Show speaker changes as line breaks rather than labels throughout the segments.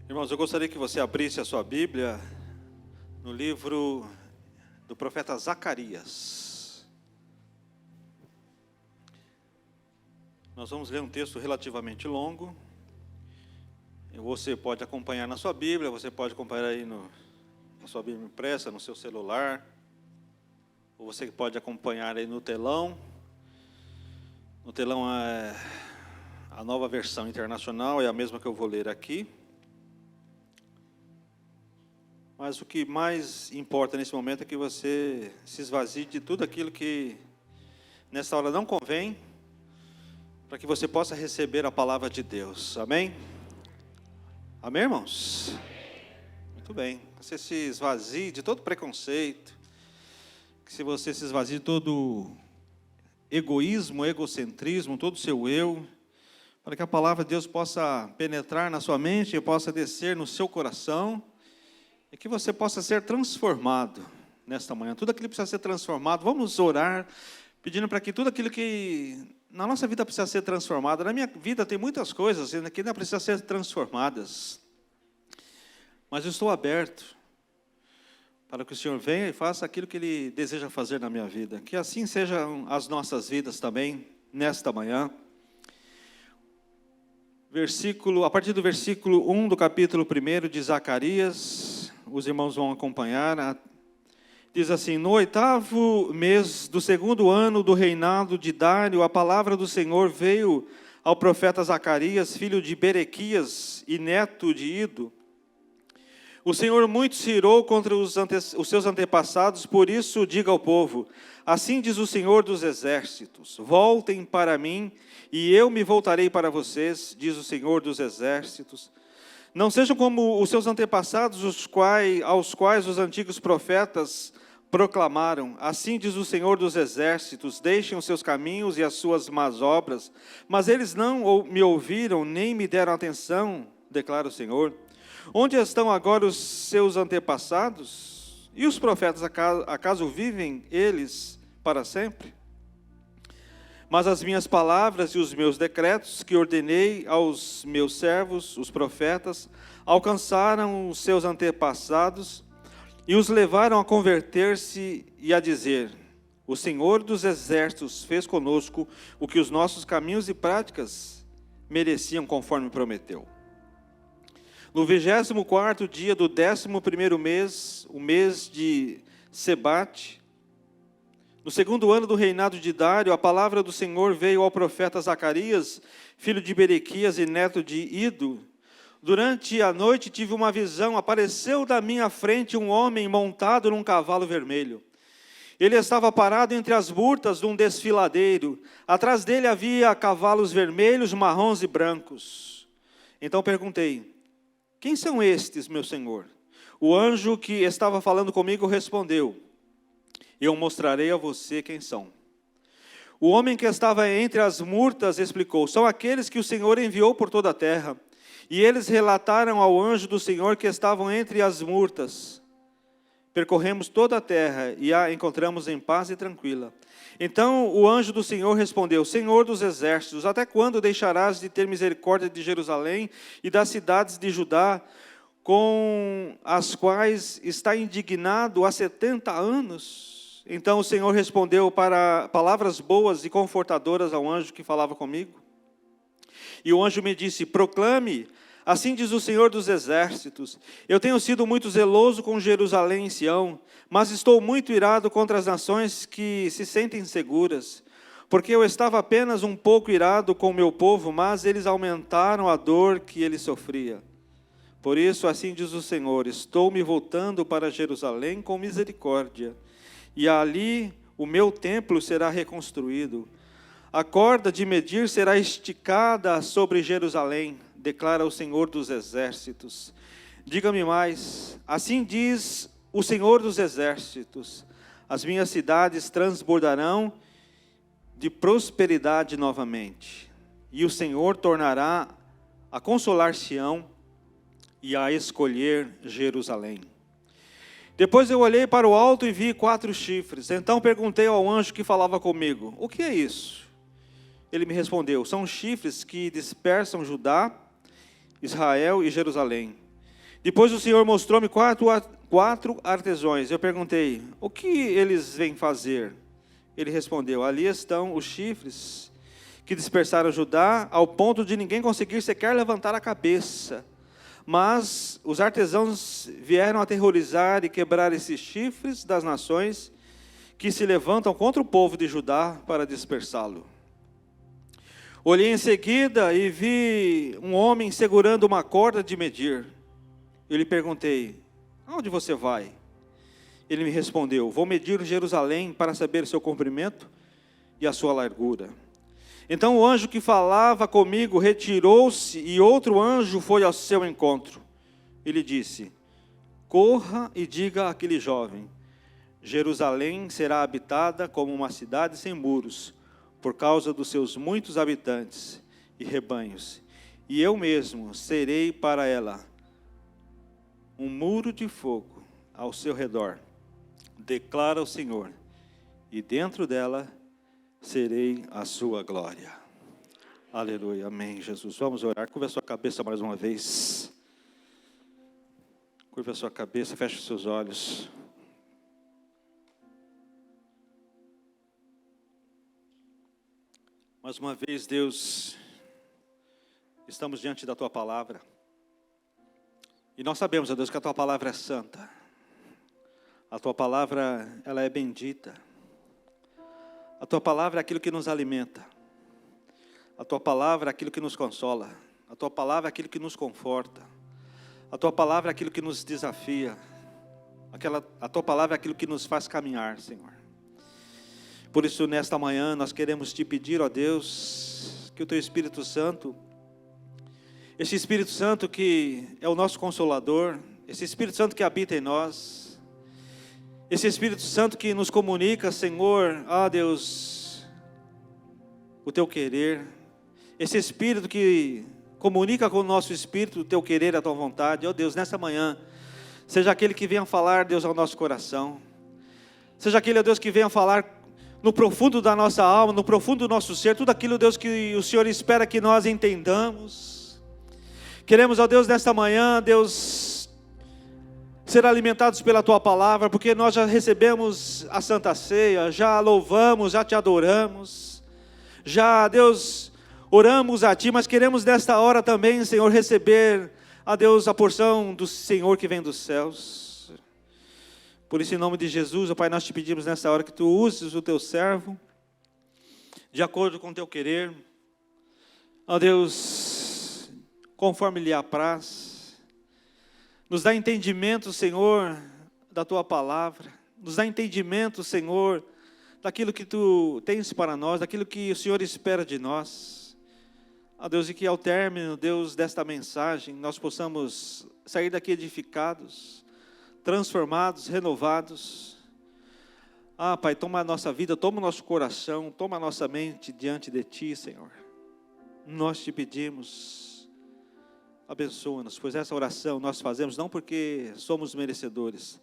Irmãos, eu gostaria que você abrisse a sua Bíblia no livro do profeta Zacarias. Nós vamos ler um texto relativamente longo. Você pode acompanhar na sua Bíblia, você pode acompanhar aí na sua Bíblia impressa, no seu celular, ou você pode acompanhar aí no telão. No telão é a nova versão internacional, é a mesma que eu vou ler aqui. Mas o que mais importa nesse momento é que você se esvazie de tudo aquilo que nessa hora não convém, para que você possa receber a palavra de Deus. Amém? Amém, irmãos? Muito bem. Você se esvazie de todo preconceito, que se você se esvazie de todo egoísmo, egocentrismo, todo o seu eu, para que a palavra de Deus possa penetrar na sua mente e possa descer no seu coração, e que você possa ser transformado nesta manhã. Tudo aquilo que precisa ser transformado, vamos orar, pedindo para que tudo aquilo que na nossa vida precisa ser transformado. Na minha vida tem muitas coisas que ainda precisam ser transformadas. Mas eu estou aberto para que o Senhor venha e faça aquilo que Ele deseja fazer na minha vida. Que assim sejam as nossas vidas também, nesta manhã. A partir do versículo 1 do capítulo 1 de Zacarias, os irmãos vão acompanhar. Diz assim: no 8º mês do 2º ano do reinado de Dário, a palavra do Senhor veio ao profeta Zacarias, filho de Berequias e neto de Ido. O Senhor muito se irou contra os seus antepassados, por isso diga ao povo: assim diz o Senhor dos exércitos, voltem para mim, e eu me voltarei para vocês, diz o Senhor dos exércitos. Não sejam como os seus antepassados, aos quais os antigos profetas proclamaram: assim diz o Senhor dos exércitos, deixem os seus caminhos e as suas más obras. Mas eles não me ouviram, nem me deram atenção, declara o Senhor. Onde estão agora os seus antepassados? E os profetas, acaso vivem eles para sempre? Mas as minhas palavras e os meus decretos, que ordenei aos meus servos, os profetas, alcançaram os seus antepassados e os levaram a converter-se e a dizer: o Senhor dos exércitos fez conosco o que os nossos caminhos e práticas mereciam, conforme prometeu. No 24º dia do 11º mês, o mês de Sebate, no 2º ano do reinado de Dário, a palavra do Senhor veio ao profeta Zacarias, filho de Berequias e neto de Ido. Durante a noite tive uma visão, apareceu da minha frente um homem montado num cavalo vermelho. Ele estava parado entre as burtas de um desfiladeiro. Atrás dele havia cavalos vermelhos, marrons e brancos. Então perguntei: quem são estes, meu senhor? O anjo que estava falando comigo respondeu: eu mostrarei a você quem são. O homem que estava entre as murtas explicou: são aqueles que o Senhor enviou por toda a terra. E eles relataram ao anjo do Senhor que estavam entre as murtas: percorremos toda a terra e a encontramos em paz e tranquila. Então o anjo do Senhor respondeu: Senhor dos exércitos, até quando deixarás de ter misericórdia de Jerusalém e das cidades de Judá, com as quais está indignado há 70 anos? Então o Senhor respondeu para palavras boas e confortadoras ao anjo que falava comigo. E o anjo me disse: proclame, assim diz o Senhor dos exércitos, eu tenho sido muito zeloso com Jerusalém e Sião, mas estou muito irado contra as nações que se sentem seguras, porque eu estava apenas um pouco irado com o meu povo, mas eles aumentaram a dor que ele sofria. Por isso, assim diz o Senhor, estou me voltando para Jerusalém com misericórdia, e ali o meu templo será reconstruído. A corda de medir será esticada sobre Jerusalém, declara o Senhor dos exércitos. Diga-me mais, assim diz o Senhor dos exércitos, as minhas cidades transbordarão de prosperidade novamente, e o Senhor tornará a consolar Sião e a escolher Jerusalém. Depois eu olhei para o alto e vi 4 chifres. Então perguntei ao anjo que falava comigo: o que é isso? Ele me respondeu: são chifres que dispersam Judá, Israel e Jerusalém. Depois o Senhor mostrou-me quatro artesãos. Eu perguntei, o que eles vêm fazer? Ele respondeu, ali estão os chifres que dispersaram Judá, ao ponto de ninguém conseguir sequer levantar a cabeça. Mas os artesãos vieram aterrorizar e quebrar esses chifres das nações que se levantam contra o povo de Judá para dispersá-lo. Olhei em seguida e vi um homem segurando uma corda de medir. Eu lhe perguntei, aonde você vai? Ele me respondeu, vou medir Jerusalém para saber o seu comprimento e a sua largura. Então o anjo que falava comigo retirou-se e outro anjo foi ao seu encontro. Ele disse, corra e diga àquele jovem, Jerusalém será habitada como uma cidade sem muros, por causa dos seus muitos habitantes e rebanhos. E eu mesmo serei para ela um muro de fogo ao seu redor, declara o Senhor, e dentro dela serei a sua glória. Aleluia, amém, Jesus. Vamos orar. Curva a sua cabeça mais uma vez. Curva a sua cabeça, feche os seus olhos. Mais uma vez, Deus, estamos diante da Tua Palavra. E nós sabemos, ó Deus, que a Tua Palavra é santa. A Tua Palavra, ela é bendita. A Tua Palavra é aquilo que nos alimenta. A Tua Palavra é aquilo que nos consola. A Tua Palavra é aquilo que nos conforta. A Tua Palavra é aquilo que nos desafia. A Tua Palavra é aquilo que nos faz caminhar, Senhor. Por isso, nesta manhã, nós queremos Te pedir, ó Deus, que o Teu Espírito Santo, esse Espírito Santo que é o nosso Consolador, esse Espírito Santo que habita em nós, esse Espírito Santo que nos comunica, Senhor, ó Deus, o Teu querer, esse Espírito que comunica com o nosso Espírito o Teu querer, a Tua vontade, ó Deus, nessa manhã, seja aquele que venha falar, Deus, ao nosso coração, seja aquele, ó Deus, que venha falar no profundo da nossa alma, no profundo do nosso ser, tudo aquilo, Deus, que o Senhor espera que nós entendamos. Queremos, ó Deus, nesta manhã, Deus, ser alimentados pela Tua Palavra, porque nós já recebemos a Santa Ceia, já louvamos, já Te adoramos, já, Deus, oramos a Ti, mas queremos nesta hora também, Senhor, receber, ó Deus, a porção do Senhor que vem dos céus. Por isso, em nome de Jesus, ó Pai, nós Te pedimos nessa hora que Tu uses o Teu servo, de acordo com o Teu querer, ó Deus, conforme lhe apraz, nos dá entendimento, Senhor, da Tua Palavra, nos dá entendimento, Senhor, daquilo que Tu tens para nós, daquilo que o Senhor espera de nós, ó Deus, e que ao término, Deus, desta mensagem, nós possamos sair daqui edificados, transformados, renovados. Ah, Pai, toma a nossa vida, toma o nosso coração, toma a nossa mente diante de Ti, Senhor. Nós Te pedimos, abençoa-nos, pois essa oração nós fazemos não porque somos merecedores,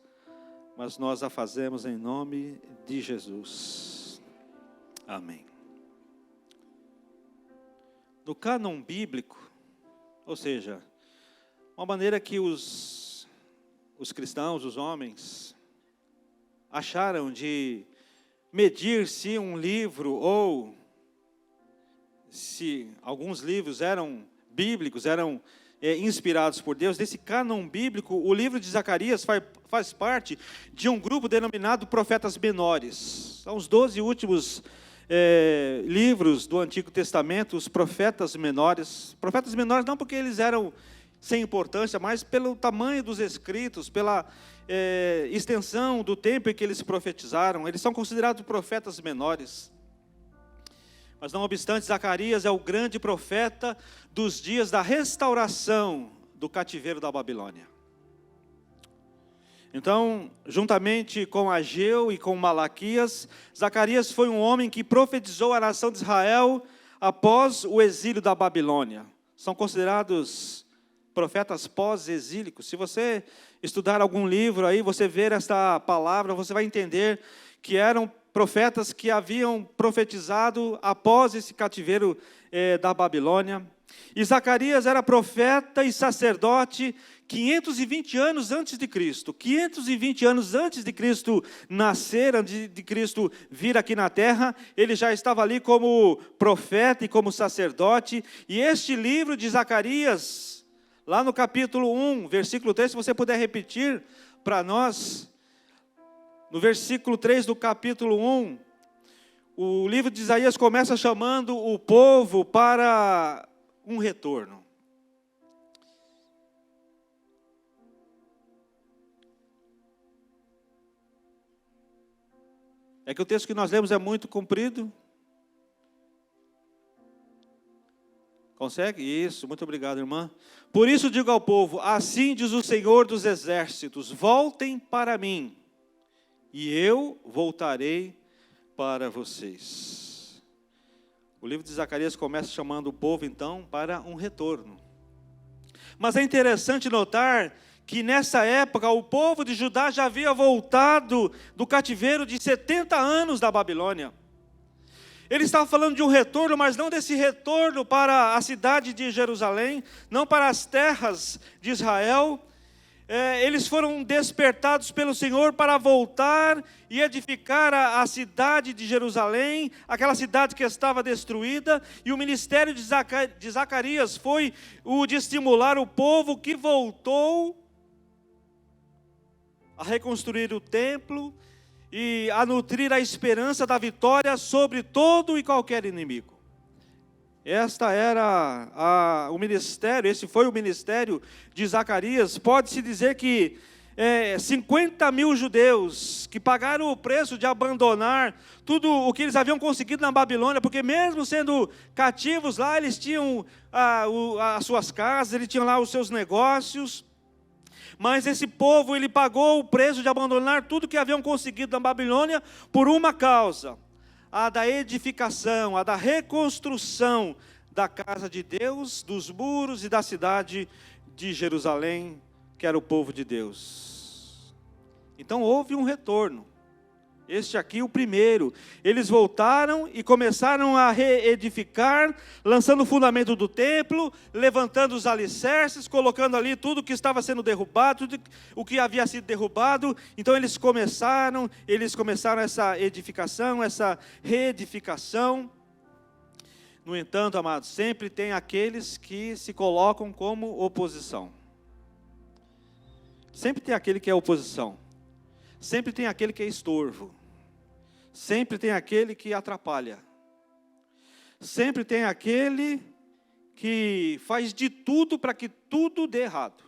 mas nós a fazemos em nome de Jesus. Amém. No cânon bíblico, ou seja, uma maneira que os cristãos, os homens, acharam de medir se um livro ou se alguns livros eram bíblicos, eram inspirados por Deus. Desse cânon bíblico, o livro de Zacarias faz parte de um grupo denominado profetas menores. São os 12 últimos livros do Antigo Testamento, os profetas menores. Profetas menores não porque eles eram sem importância, mas pelo tamanho dos escritos, pela extensão do tempo em que eles profetizaram, eles são considerados profetas menores. Mas não obstante, Zacarias é o grande profeta dos dias da restauração do cativeiro da Babilônia. Então, juntamente com Ageu e com Malaquias, Zacarias foi um homem que profetizou a nação de Israel após o exílio da Babilônia. São considerados profetas pós-exílicos. Se você estudar algum livro aí, você ver esta palavra, você vai entender que eram profetas que haviam profetizado após esse cativeiro da Babilônia. E Zacarias era profeta e sacerdote 520 anos antes de Cristo. 520 anos antes de Cristo nascer, antes de Cristo vir aqui na terra, ele já estava ali como profeta e como sacerdote. E este livro de Zacarias, lá no capítulo 1, versículo 3, se você puder repetir para nós, no versículo 3 do capítulo 1, o livro de Isaías começa chamando o povo para um retorno. É que o texto que nós lemos é muito comprido. Consegue? Isso, muito obrigado, irmã. Por isso digo ao povo, assim diz o Senhor dos Exércitos, voltem para mim, e eu voltarei para vocês. O livro de Zacarias começa chamando o povo, então, para um retorno. Mas é interessante notar que nessa época o povo de Judá já havia voltado do cativeiro de 70 anos da Babilônia. Ele estava falando de um retorno, mas não desse retorno para a cidade de Jerusalém, não para as terras de Israel. Eles foram despertados pelo Senhor para voltar e edificar a cidade de Jerusalém, aquela cidade que estava destruída, e o ministério de Zacarias foi o de estimular o povo que voltou a reconstruir o templo e a nutrir a esperança da vitória sobre todo e qualquer inimigo. Esta era o ministério, esse foi o ministério de Zacarias. Pode-se dizer que 50 mil judeus que pagaram o preço de abandonar tudo o que eles haviam conseguido na Babilônia, porque mesmo sendo cativos lá, eles tinham as suas casas, eles tinham lá os seus negócios. Mas esse povo, ele pagou o preço de abandonar tudo que haviam conseguido na Babilônia por uma causa: a da edificação, a da reconstrução da casa de Deus, dos muros e da cidade de Jerusalém, que era o povo de Deus. Então houve um retorno. Este aqui, o primeiro. Eles voltaram e começaram a reedificar, lançando o fundamento do templo, levantando os alicerces, colocando ali tudo que estava sendo derrubado, tudo o que havia sido derrubado. Então eles começaram essa edificação, essa reedificação. No entanto, amados, sempre tem aqueles que se colocam como oposição. Sempre tem aquele que é oposição. Sempre tem aquele que é estorvo. Sempre tem aquele que atrapalha. Sempre tem aquele que faz de tudo para que tudo dê errado.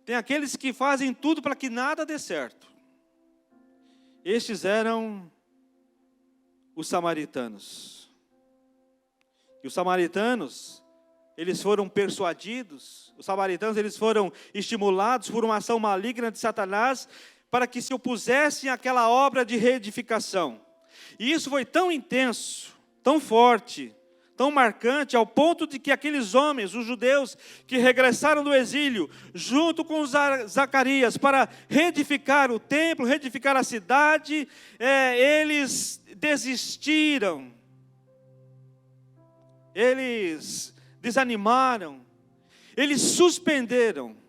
Tem aqueles que fazem tudo para que nada dê certo. Estes eram os samaritanos. E os samaritanos, eles foram persuadidos, os samaritanos, eles foram estimulados por uma ação maligna de Satanás, para que se opusessem àquela obra de reedificação. E isso foi tão intenso, tão forte, tão marcante, ao ponto de que aqueles homens, os judeus, que regressaram do exílio, junto com Zacarias, para reedificar o templo, reedificar a cidade, eles desistiram, eles desanimaram, eles suspenderam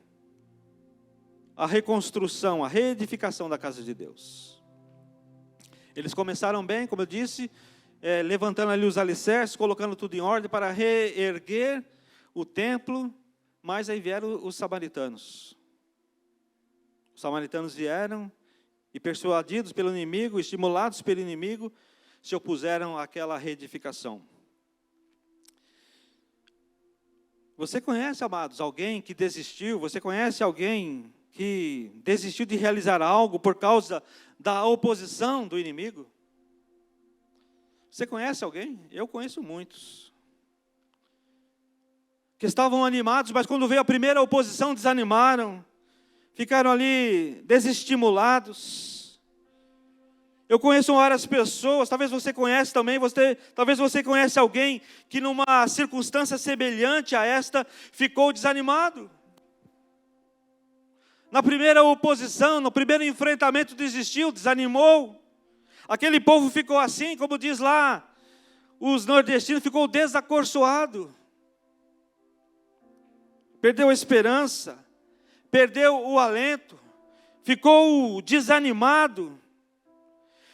a reconstrução, a reedificação da casa de Deus. Eles começaram bem, como eu disse, levantando ali os alicerces, colocando tudo em ordem para reerguer o templo, mas aí vieram os samaritanos. Os samaritanos vieram e, persuadidos pelo inimigo, estimulados pelo inimigo, se opuseram àquela reedificação. Você conhece, amados, alguém que desistiu? Você conhece alguém que desistiu de realizar algo por causa da oposição do inimigo? Você conhece alguém? Eu conheço muitos. Que estavam animados, mas quando veio a primeira oposição desanimaram, ficaram ali desestimulados. Eu conheço várias pessoas, talvez você conhece também, talvez você conhece alguém que numa circunstância semelhante a esta ficou desanimado. Na primeira oposição, no primeiro enfrentamento desistiu, desanimou. Aquele povo ficou assim, como diz lá, os nordestinos, ficou desacorçoado. perdeu a esperança, perdeu o alento, ficou desanimado.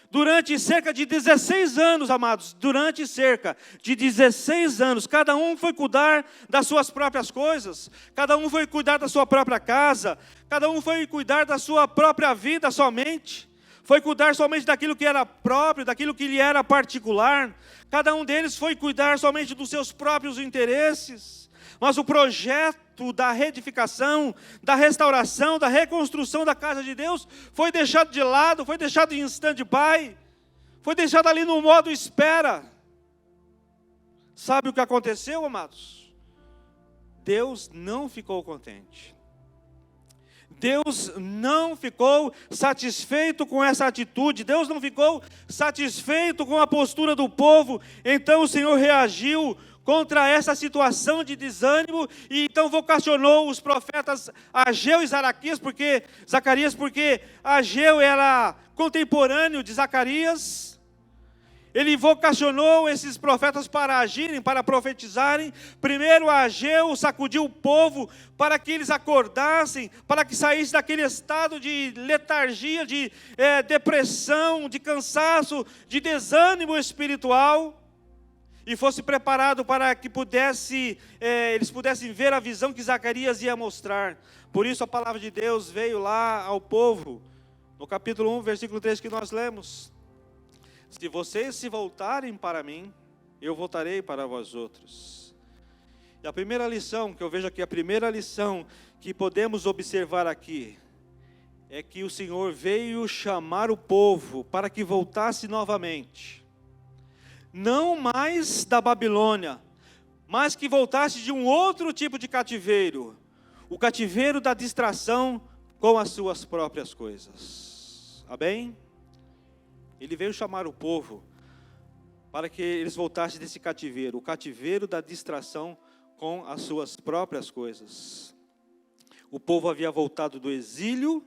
Durante cerca de 16 anos, amados, durante cerca de 16 anos, cada um foi cuidar das suas próprias coisas, cada um foi cuidar da sua própria casa, cada um foi cuidar da sua própria vida somente, foi cuidar somente daquilo que era próprio, daquilo que lhe era particular, cada um deles foi cuidar somente dos seus próprios interesses, mas o projeto da reedificação, da restauração, da reconstrução da casa de Deus foi deixado de lado, foi deixado em stand-by, foi deixado ali no modo espera. Sabe o que aconteceu, amados? Deus não ficou contente. Deus não ficou satisfeito com essa atitude, Deus não ficou satisfeito com a postura do povo, então o Senhor reagiu contra essa situação de desânimo, e então vocacionou os profetas Ageu e Zacarias, porque Ageu era contemporâneo de Zacarias. Ele vocacionou esses profetas para agirem, para profetizarem. Primeiro Ageu sacudiu o povo para que eles acordassem, para que saíssem daquele estado de letargia, de depressão, de cansaço, de desânimo espiritual, e fosse preparado para que eles pudessem ver a visão que Zacarias ia mostrar. Por isso a palavra de Deus veio lá ao povo, no capítulo 1, versículo 3 que nós lemos. Se vocês se voltarem para mim, eu voltarei para vós outros. E a primeira lição que eu vejo aqui, a primeira lição que podemos observar aqui, é que o Senhor veio chamar o povo para que voltasse novamente. Não mais da Babilônia, mas que voltasse de um outro tipo de cativeiro. O cativeiro da distração com as suas próprias coisas. Amém? Ele veio chamar o povo para que eles voltassem desse cativeiro. O cativeiro da distração com as suas próprias coisas. O povo havia voltado do exílio,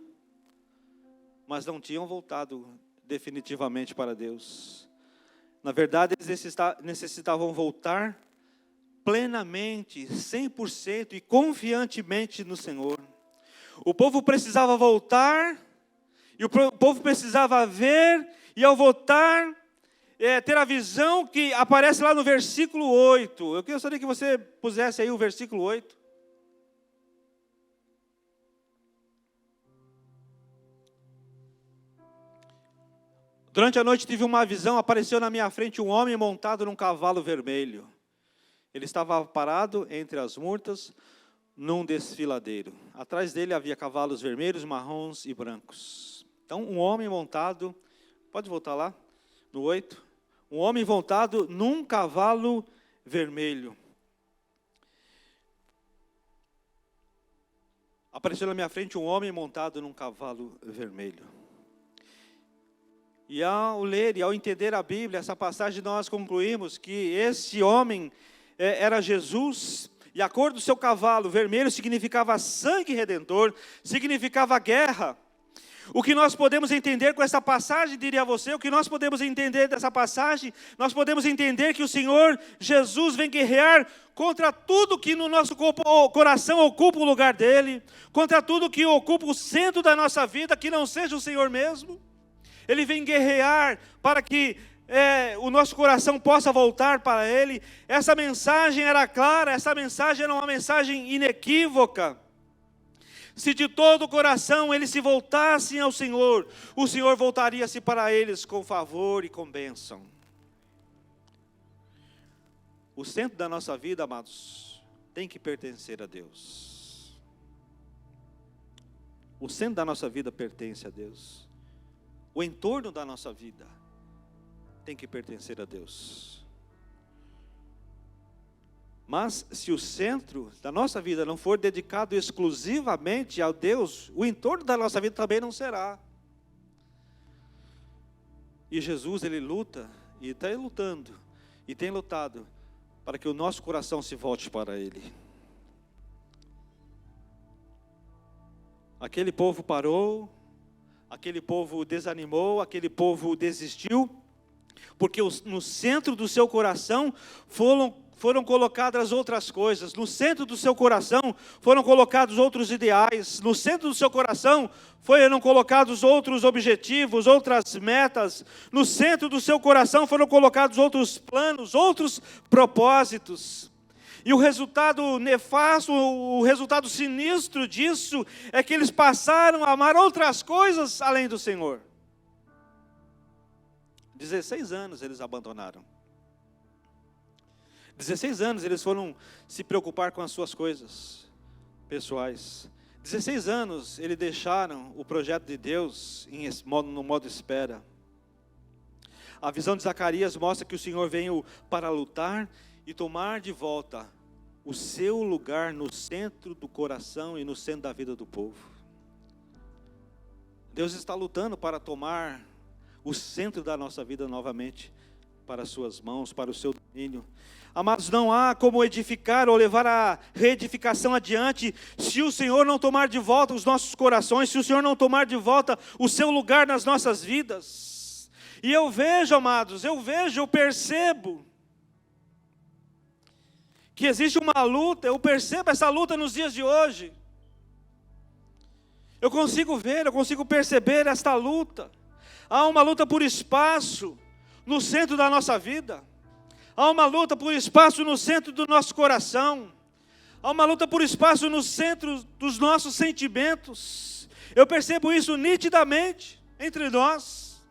mas não tinham voltado definitivamente para Deus. Na verdade, eles necessitavam voltar plenamente, 100% e confiantemente no Senhor. O povo precisava voltar, e o povo precisava ver, e ao voltar, ter a visão que aparece lá no versículo 8. Eu gostaria que você pusesse aí o versículo 8. Durante a noite tive uma visão, apareceu na minha frente um homem montado num cavalo vermelho. Ele estava parado entre as murtas, num desfiladeiro. Atrás dele havia cavalos vermelhos, marrons e brancos. Então, um homem montado, pode voltar lá, no 8. Um homem montado num cavalo vermelho. Apareceu na minha frente um homem montado num cavalo vermelho. E ao ler e ao entender a Bíblia, essa passagem, nós concluímos que esse homem era Jesus, e a cor do seu cavalo vermelho significava sangue redentor, significava guerra. O que nós podemos entender com essa passagem, diria a você, o que nós podemos entender dessa passagem, nós podemos entender que o Senhor Jesus vem guerrear contra tudo que no nosso coração ocupa o lugar dele, contra tudo que ocupa o centro da nossa vida, que não seja o Senhor mesmo. Ele vem guerrear para que o nosso coração possa voltar para Ele. Essa mensagem era clara, essa mensagem era uma mensagem inequívoca. Se de todo o coração eles se voltassem ao Senhor, o Senhor voltaria-se para eles com favor e com bênção. O centro da nossa vida, amados, tem que pertencer a Deus. O centro da nossa vida pertence a Deus. O entorno da nossa vida tem que pertencer a Deus. Mas se o centro da nossa vida não for dedicado exclusivamente a Deus, o entorno da nossa vida também não será. E Jesus, Ele luta, e está lutando, e tem lutado, para que o nosso coração se volte para Ele. Aquele povo parou, aquele povo desanimou, aquele povo desistiu, porque no centro do seu coração foram colocadas outras coisas, no centro do seu coração foram colocados outros ideais, no centro do seu coração foram colocados outros objetivos, outras metas, no centro do seu coração foram colocados outros planos, outros propósitos. E o resultado nefasto, o resultado sinistro disso é que eles passaram a amar outras coisas além do Senhor. 16 anos eles abandonaram. 16 anos eles foram se preocupar com as suas coisas pessoais. 16 anos eles deixaram o projeto de Deus no modo espera. A visão de Zacarias mostra que o Senhor veio para lutar e tomar de volta o seu lugar no centro do coração e no centro da vida do povo. Deus está lutando para tomar o centro da nossa vida novamente para as suas mãos, para o seu domínio. Amados, não há como edificar ou levar a reedificação adiante se o Senhor não tomar de volta os nossos corações, se o Senhor não tomar de volta o seu lugar nas nossas vidas. E eu vejo, amados, eu percebo que existe uma luta, eu percebo essa luta nos dias de hoje. Eu consigo ver, eu consigo perceber esta luta. Há uma luta por espaço no centro da nossa vida. Há uma luta por espaço no centro do nosso coração. Há uma luta por espaço no centro dos nossos sentimentos. Eu percebo isso nitidamente entre nós.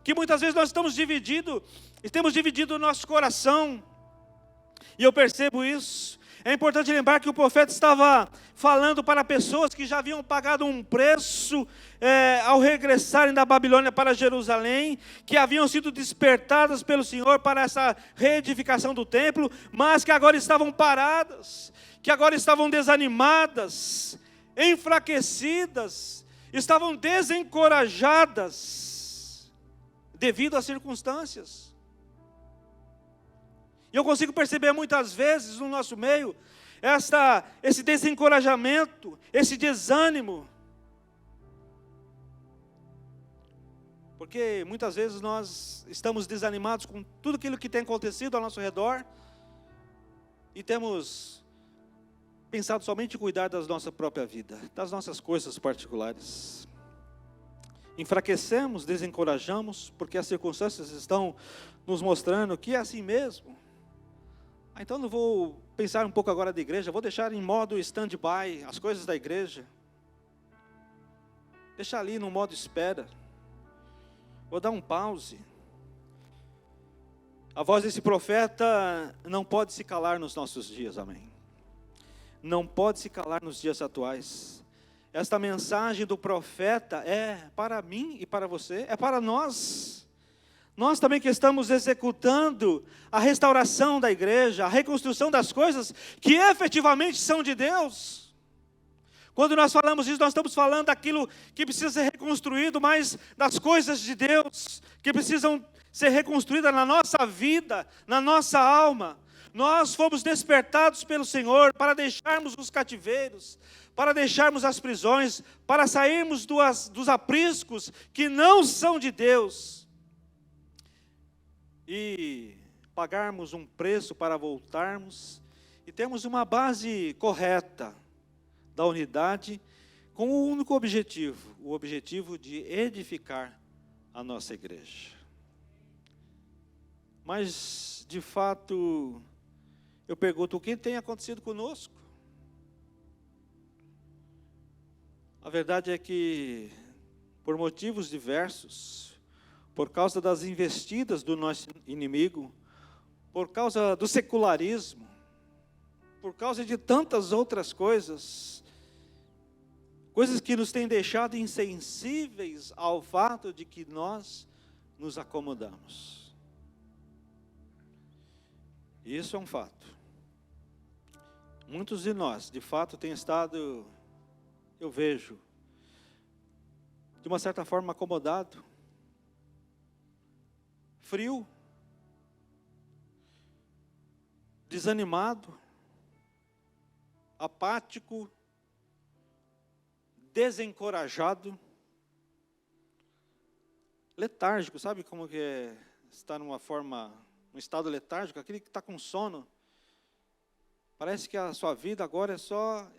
Que muitas vezes nós temos dividido o nosso coração. E eu percebo isso. É importante lembrar que o profeta estava falando para pessoas que já haviam pagado um preço ao regressarem da Babilônia para Jerusalém, que haviam sido despertadas pelo Senhor para essa reedificação do templo, mas que agora estavam paradas, que agora estavam desanimadas, enfraquecidas, estavam desencorajadas devido às circunstâncias. E eu consigo perceber muitas vezes no nosso meio esse desencorajamento, esse desânimo. Porque muitas vezes nós estamos desanimados com tudo aquilo que tem acontecido ao nosso redor e temos pensado somente em cuidar da nossa própria vida, das nossas coisas particulares. Enfraquecemos, desencorajamos, porque as circunstâncias estão nos mostrando que é assim mesmo. Então eu vou pensar um pouco agora da igreja, vou deixar em modo stand-by as coisas da igreja. Deixar ali no modo espera. Vou dar um pause. A voz desse profeta não pode se calar nos nossos dias, amém. Não pode se calar nos dias atuais. Esta mensagem do profeta é para mim e para você, é para nós. Nós também que estamos executando a restauração da igreja, a reconstrução das coisas que efetivamente são de Deus. Quando nós falamos isso, nós estamos falando daquilo que precisa ser reconstruído, mas das coisas de Deus, que precisam ser reconstruídas na nossa vida, na nossa alma. Nós fomos despertados pelo Senhor para deixarmos os cativeiros, para deixarmos as prisões, para sairmos dos apriscos que não são de Deus. E pagarmos um preço para voltarmos e termos uma base correta da unidade com o único objetivo, o objetivo de edificar a nossa igreja. Mas, de fato, eu pergunto, o que tem acontecido conosco? A verdade é que, por motivos diversos, por causa das investidas do nosso inimigo, por causa do secularismo, por causa de tantas outras coisas que nos têm deixado insensíveis ao fato de que nós nos acomodamos. Isso é um fato. Muitos de nós, de fato, têm estado, eu vejo, de uma certa forma acomodado, frio, desanimado, apático, desencorajado, letárgico, sabe como que é estar numa forma um estado letárgico, aquele que está com sono. Parece que a sua vida agora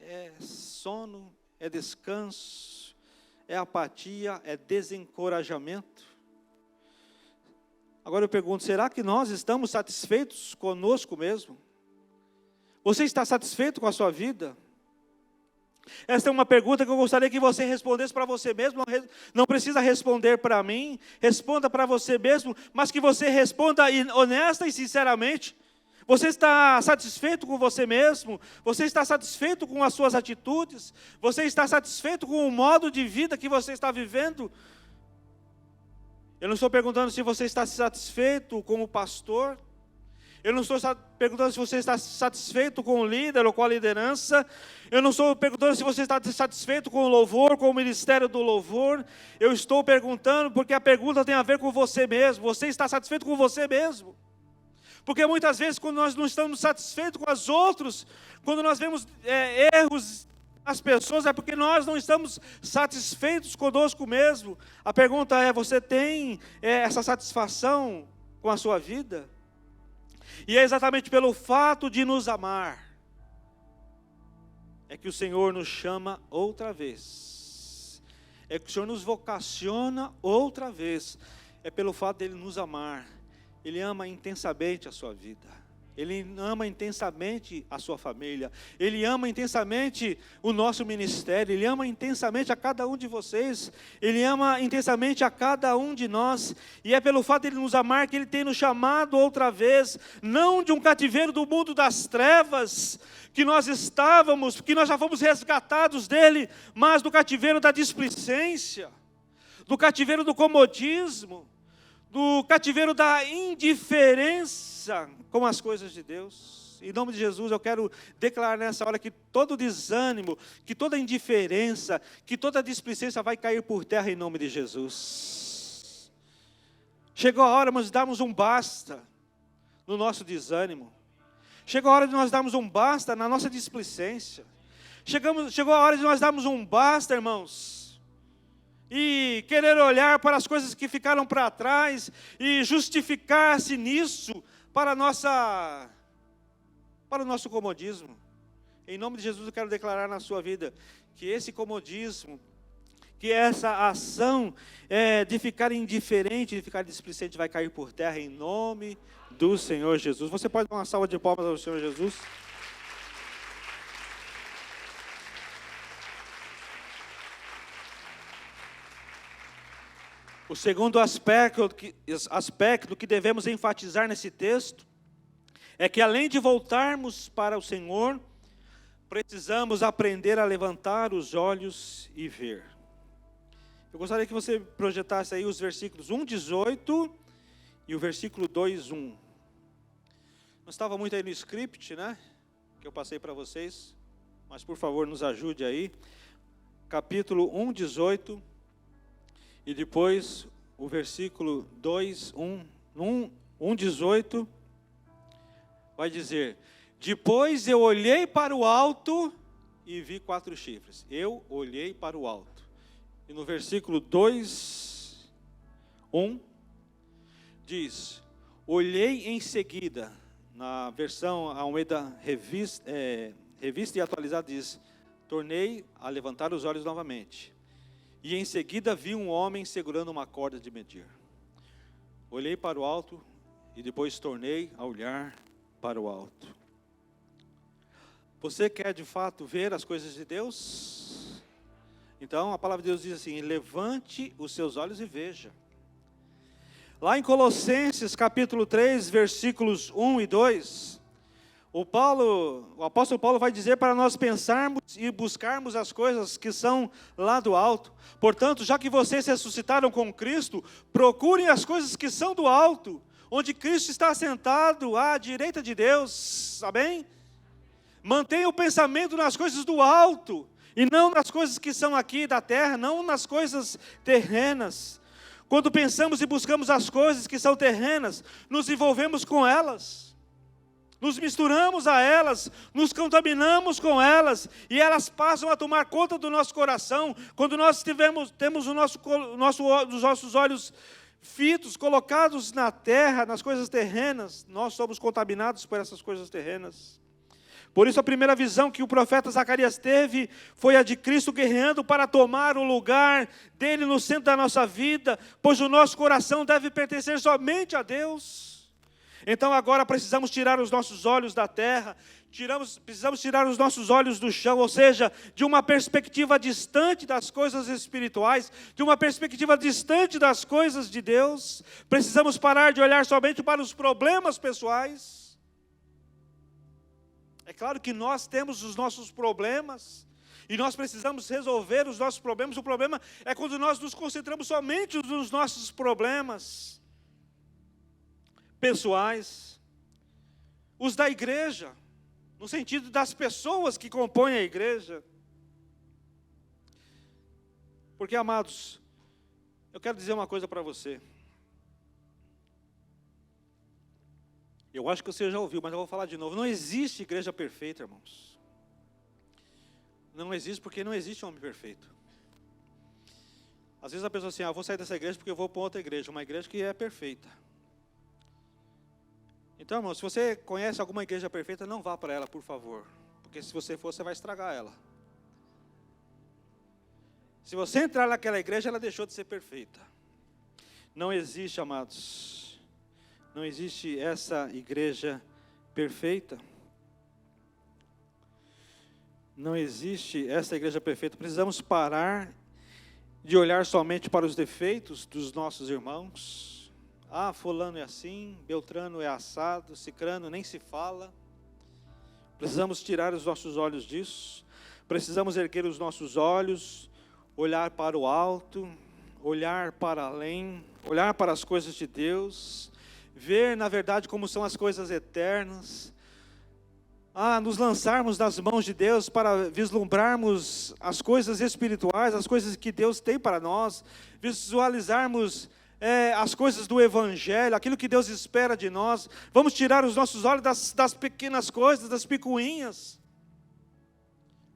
é sono, é descanso, é apatia, é desencorajamento. Agora eu pergunto, será que nós estamos satisfeitos conosco mesmo? Você está satisfeito com a sua vida? Esta é uma pergunta que eu gostaria que você respondesse para você mesmo. Não precisa responder para mim, responda para você mesmo, mas que você responda honesta e sinceramente. Você está satisfeito com você mesmo? Você está satisfeito com as suas atitudes? Você está satisfeito com o modo de vida que você está vivendo? Eu não estou perguntando se você está satisfeito como pastor. Eu não estou perguntando se você está satisfeito com o líder ou com a liderança. Eu não estou perguntando se você está satisfeito com o louvor, com o ministério do louvor. Eu estou perguntando porque a pergunta tem a ver com você mesmo. Você está satisfeito com você mesmo? Porque muitas vezes quando nós não estamos satisfeitos com os outros, quando nós vemos erros nas pessoas, é porque nós não estamos satisfeitos conosco mesmo. A pergunta é, você tem essa satisfação com a sua vida? E é exatamente pelo fato de nos amar, é que o Senhor nos chama outra vez. É que o Senhor nos vocaciona outra vez. É pelo fato dele nos amar. Ele ama intensamente a sua vida. Ele ama intensamente a sua família. Ele ama intensamente o nosso ministério. Ele ama intensamente a cada um de vocês. Ele ama intensamente a cada um de nós. E é pelo fato de Ele nos amar que Ele tem nos chamado outra vez. Não de um cativeiro do mundo das trevas que nós estávamos, que nós já fomos resgatados dele, mas do cativeiro da displicência, do cativeiro do comodismo, do cativeiro da indiferença com as coisas de Deus. Em nome de Jesus, eu quero declarar nessa hora que todo desânimo, que toda indiferença, que toda displicência vai cair por terra em nome de Jesus. Chegou a hora de nós darmos um basta no nosso desânimo. Chegou a hora de nós darmos um basta na nossa displicência. Chegou a hora de nós darmos um basta, irmãos, e querer olhar para as coisas que ficaram para trás e justificar-se nisso para o nosso comodismo. Em nome de Jesus eu quero declarar na sua vida que esse comodismo, que essa ação de ficar indiferente, de ficar displicente vai cair por terra em nome do Senhor Jesus. Você pode dar uma salva de palmas ao Senhor Jesus? O segundo aspecto que devemos enfatizar nesse texto é que além de voltarmos para o Senhor, precisamos aprender a levantar os olhos e ver. Eu gostaria que você projetasse aí os versículos 1:18 e o versículo 2:1. Não estava muito aí no script, né? Que eu passei para vocês, mas por favor nos ajude aí. Capítulo 1:18. E depois o versículo 1:18 vai dizer: depois eu olhei para o alto e vi 4 chifres. Eu olhei para o alto. E no versículo 2:1 diz: olhei em seguida. Na versão Almeida Revista e Atualizada diz: tornei a levantar os olhos novamente. E em seguida vi um homem segurando uma corda de medir. Olhei para o alto e depois tornei a olhar para o alto. Você quer de fato ver as coisas de Deus? Então a palavra de Deus diz assim: levante os seus olhos e veja. Lá em Colossenses capítulo 3, versículos 1 e 2, o apóstolo Paulo vai dizer para nós pensarmos e buscarmos as coisas que são lá do alto. Portanto, já que vocês ressuscitaram com Cristo, procurem as coisas que são do alto, onde Cristo está sentado à direita de Deus. Amém? Mantenha o pensamento nas coisas do alto, e não nas coisas que são aqui da terra, não nas coisas terrenas. Quando pensamos e buscamos as coisas que são terrenas, nos envolvemos com elas. Nos misturamos a elas, nos contaminamos com elas, e elas passam a tomar conta do nosso coração. Quando nós temos os nossos olhos fitos, colocados na terra, nas coisas terrenas, nós somos contaminados por essas coisas terrenas. Por isso a primeira visão que o profeta Zacarias teve foi a de Cristo guerreando para tomar o lugar dele no centro da nossa vida, pois o nosso coração deve pertencer somente a Deus. Então agora precisamos tirar os nossos olhos da terra, precisamos tirar os nossos olhos do chão, ou seja, de uma perspectiva distante das coisas espirituais, de uma perspectiva distante das coisas de Deus. Precisamos parar de olhar somente para os problemas pessoais. É claro que nós temos os nossos problemas, e nós precisamos resolver os nossos problemas. O problema é quando nós nos concentramos somente nos nossos problemas pessoais, os da igreja, no sentido das pessoas que compõem a igreja. Porque, amados, eu quero dizer uma coisa para você. Eu acho que você já ouviu, mas eu vou falar de novo. Não existe igreja perfeita, irmãos. Não existe, porque não existe homem perfeito. Às vezes a pessoa assim, eu vou sair dessa igreja porque eu vou para outra igreja, uma igreja que é perfeita. Então, irmão, se você conhece alguma igreja perfeita, não vá para ela, por favor. Porque se você for, você vai estragar ela. Se você entrar naquela igreja, ela deixou de ser perfeita. Não existe, amados, não existe essa igreja perfeita. Não existe essa igreja perfeita. Precisamos parar de olhar somente para os defeitos dos nossos irmãos. Ah, fulano é assim, Beltrano é assado, Cicrano nem se fala. Precisamos tirar os nossos olhos disso. Precisamos erguer os nossos olhos, olhar para o alto, olhar para além, olhar para as coisas de Deus, ver na verdade como são as coisas eternas. Nos lançarmos nas mãos de Deus para vislumbrarmos as coisas espirituais, as coisas que Deus tem para nós, visualizarmos as coisas do Evangelho, aquilo que Deus espera de nós. Vamos tirar os nossos olhos das pequenas coisas, das picuinhas.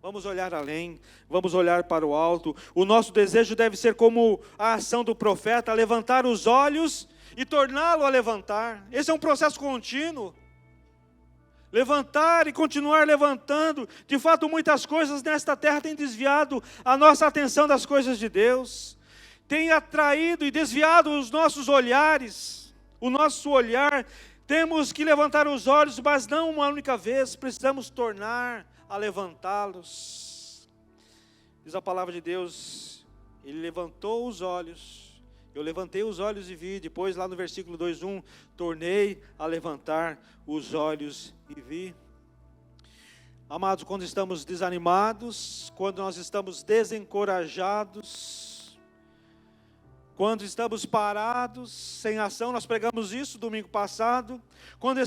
Vamos olhar além, vamos olhar para o alto. O nosso desejo deve ser como a ação do profeta, levantar os olhos e torná-lo a levantar. Esse é um processo contínuo. Levantar e continuar levantando. De fato, muitas coisas nesta terra têm desviado a nossa atenção das coisas de Deus. Tem atraído e desviado os nossos olhares, o nosso olhar. Temos que levantar os olhos, mas não uma única vez, precisamos tornar a levantá-los. Diz a palavra de Deus, ele levantou os olhos, eu levantei os olhos e vi. Depois lá no versículo 2:1, tornei a levantar os olhos e vi. Amados, quando estamos desanimados, quando nós estamos desencorajados, quando estamos parados, sem ação, nós pregamos isso domingo passado. Quando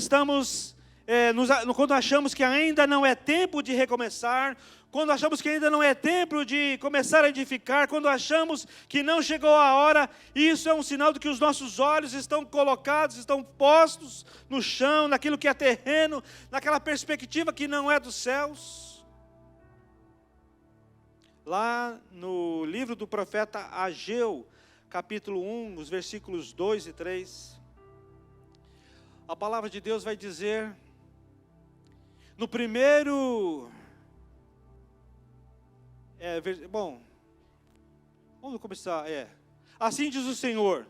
quando achamos que ainda não é tempo de recomeçar, quando achamos que ainda não é tempo de começar a edificar, quando achamos que não chegou a hora, isso é um sinal de que os nossos olhos estão colocados, estão postos no chão, naquilo que é terreno, naquela perspectiva que não é dos céus. Lá no livro do profeta Ageu, capítulo 1, os versículos 2 e 3, a palavra de Deus vai dizer, no primeiro, vamos começar, assim diz o Senhor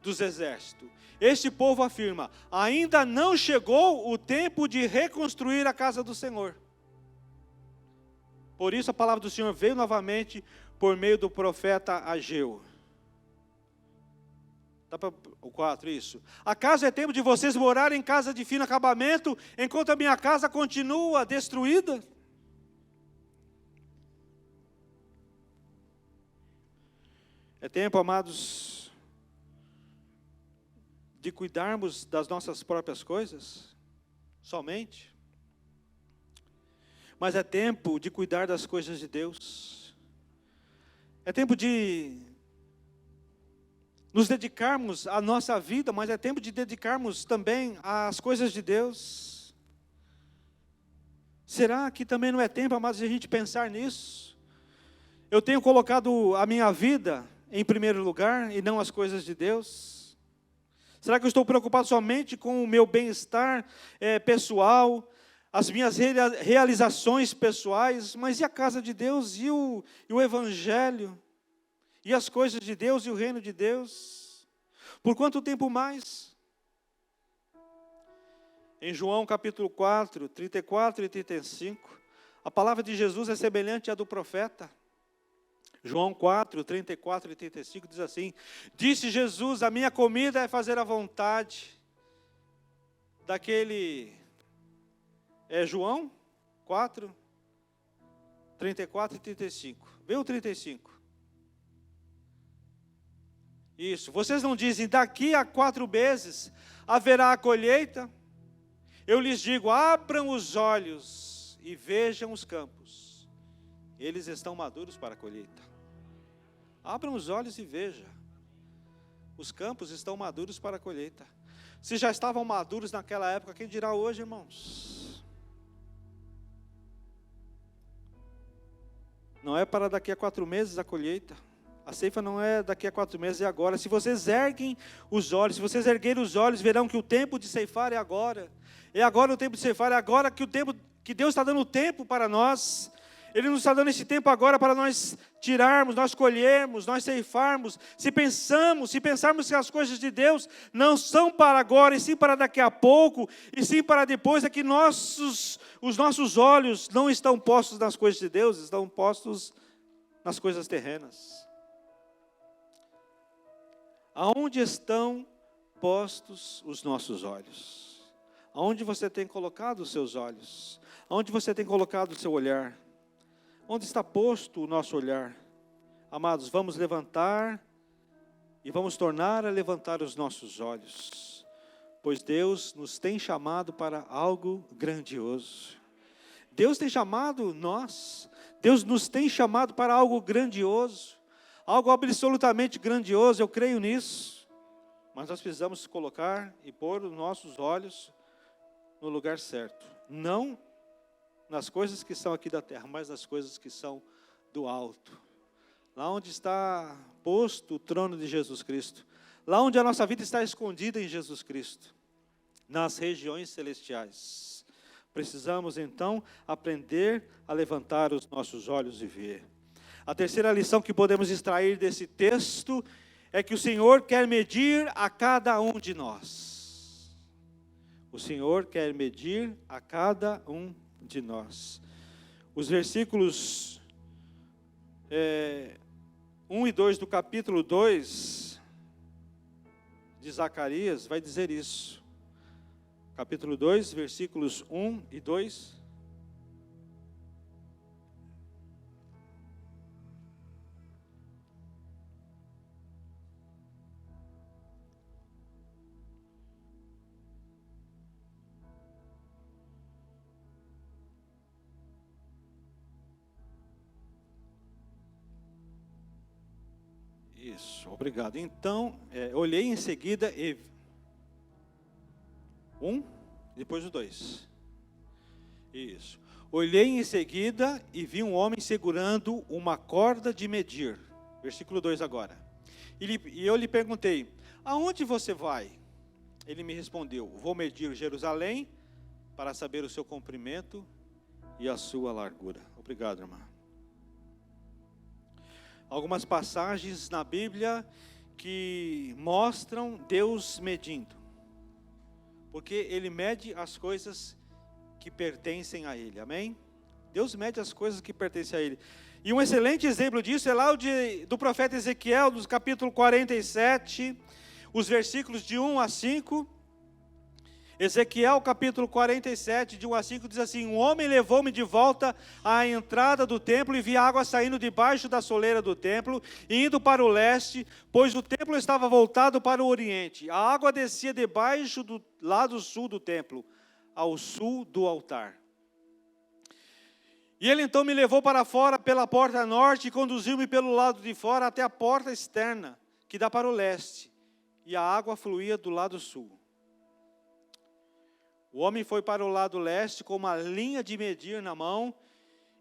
dos exércitos, este povo afirma, ainda não chegou o tempo de reconstruir a casa do Senhor. Por isso a palavra do Senhor veio novamente por meio do profeta Ageu. Dá para o 4, isso. Acaso é tempo de vocês morarem em casa de fino acabamento, enquanto a minha casa continua destruída? É tempo, amados, de cuidarmos das nossas próprias coisas, somente. Mas é tempo de cuidar das coisas de Deus. É tempo de nos dedicarmos à nossa vida, mas é tempo de dedicarmos também às coisas de Deus. Será que também não é tempo, amados, de a gente pensar nisso? Eu tenho colocado a minha vida em primeiro lugar e não as coisas de Deus? Será que eu estou preocupado somente com o meu bem-estar pessoal, as minhas realizações pessoais? Mas e a casa de Deus, e o Evangelho? E as coisas de Deus e o reino de Deus? Por quanto tempo mais? Em João capítulo 4, 34 e 35, a palavra de Jesus é semelhante à do profeta. João 4, 34 e 35 diz assim: disse Jesus, a minha comida é fazer a vontade daquele... João 4, 34 e 35. Vê o 35. Isso. Vocês não dizem, daqui a 4 meses haverá a colheita? Eu lhes digo, abram os olhos e vejam os campos. Eles estão maduros para a colheita. Abram os olhos e vejam. Os campos estão maduros para a colheita. Se já estavam maduros naquela época, quem dirá hoje, irmãos? Não é para daqui a 4 meses a colheita. A ceifa não é daqui a 4 meses, é agora. Se vocês erguem os olhos, se vocês erguerem os olhos, verão que o tempo de ceifar é agora. É agora o tempo de ceifar, é agora que o tempo que Deus está dando tempo para nós. Ele nos está dando esse tempo agora para nós tirarmos, nós colhermos, nós ceifarmos. Se pensarmos que as coisas de Deus não são para agora, e sim para daqui a pouco, e sim para depois, é que os nossos olhos não estão postos nas coisas de Deus, estão postos nas coisas terrenas. Aonde estão postos os nossos olhos? Aonde você tem colocado os seus olhos? Aonde você tem colocado o seu olhar? Onde está posto o nosso olhar? Amados, vamos levantar e vamos tornar a levantar os nossos olhos, pois Deus nos tem chamado para algo grandioso. Deus tem chamado nós, Deus nos tem chamado para algo grandioso, algo absolutamente grandioso, eu creio nisso. Mas nós precisamos colocar e pôr os nossos olhos no lugar certo, não nas coisas que são aqui da terra, mas nas coisas que são do alto. Lá onde está posto o trono de Jesus Cristo. Lá onde a nossa vida está escondida em Jesus Cristo. Nas regiões celestiais. Precisamos então aprender a levantar os nossos olhos e ver. A terceira lição que podemos extrair desse texto é que o Senhor quer medir a cada um de nós. O Senhor quer medir a cada um de nós. Os versículos 1 e 2 do capítulo 2 de Zacarias vai dizer isso. Capítulo 2, versículos 1 e 2. Isso, obrigado. Então, olhei em seguida e... 1, depois o 2. Isso. Olhei em seguida e vi um homem segurando uma corda de medir. Versículo 2 agora. E eu lhe perguntei, aonde você vai? Ele me respondeu, vou medir Jerusalém para saber o seu comprimento e a sua largura. Obrigado, irmã. Algumas passagens na Bíblia que mostram Deus medindo. Porque Ele mede as coisas que pertencem a Ele, amém? Deus mede as coisas que pertencem a Ele. E um excelente exemplo disso é lá do profeta Ezequiel, no capítulo 47, os versículos de 1 a 5. Ezequiel capítulo 47, de 1 a 5, diz assim, um homem levou-me de volta à entrada do templo e vi água saindo debaixo da soleira do templo e indo para o leste, pois o templo estava voltado para o oriente. A água descia debaixo do lado sul do templo, ao sul do altar. E ele então me levou para fora pela porta norte e conduziu-me pelo lado de fora até a porta externa, que dá para o leste, e a água fluía do lado sul. O homem foi para o lado leste com uma linha de medir na mão.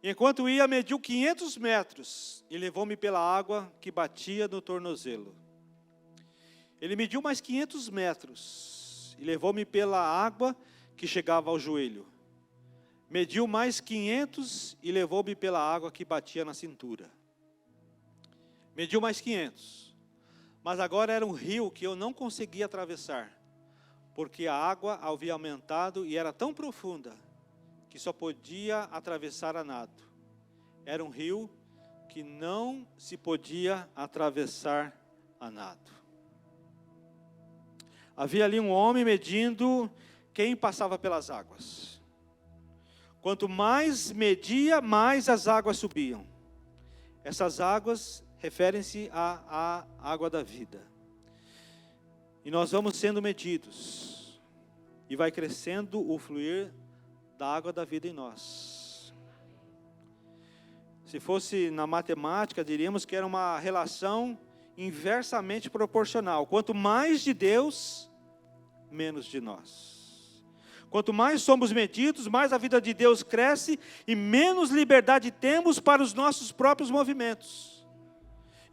Enquanto ia, mediu 500 metros e levou-me pela água que batia no tornozelo. Ele mediu mais 500 metros e levou-me pela água que chegava ao joelho. Mediu mais 500 e levou-me pela água que batia na cintura. Mediu mais 500. Mas agora era um rio que eu não conseguia atravessar, porque a água havia aumentado e era tão profunda que só podia atravessar a nado. Era um rio que não se podia atravessar a nado. Havia ali um homem medindo quem passava pelas águas. Quanto mais media, mais as águas subiam. Essas águas referem-se à água da vida. E nós vamos sendo medidos. E vai crescendo o fluir da água da vida em nós. Se fosse na matemática, diríamos que era uma relação inversamente proporcional. Quanto mais de Deus, menos de nós. Quanto mais somos medidos, mais a vida de Deus cresce e menos liberdade temos para os nossos próprios movimentos.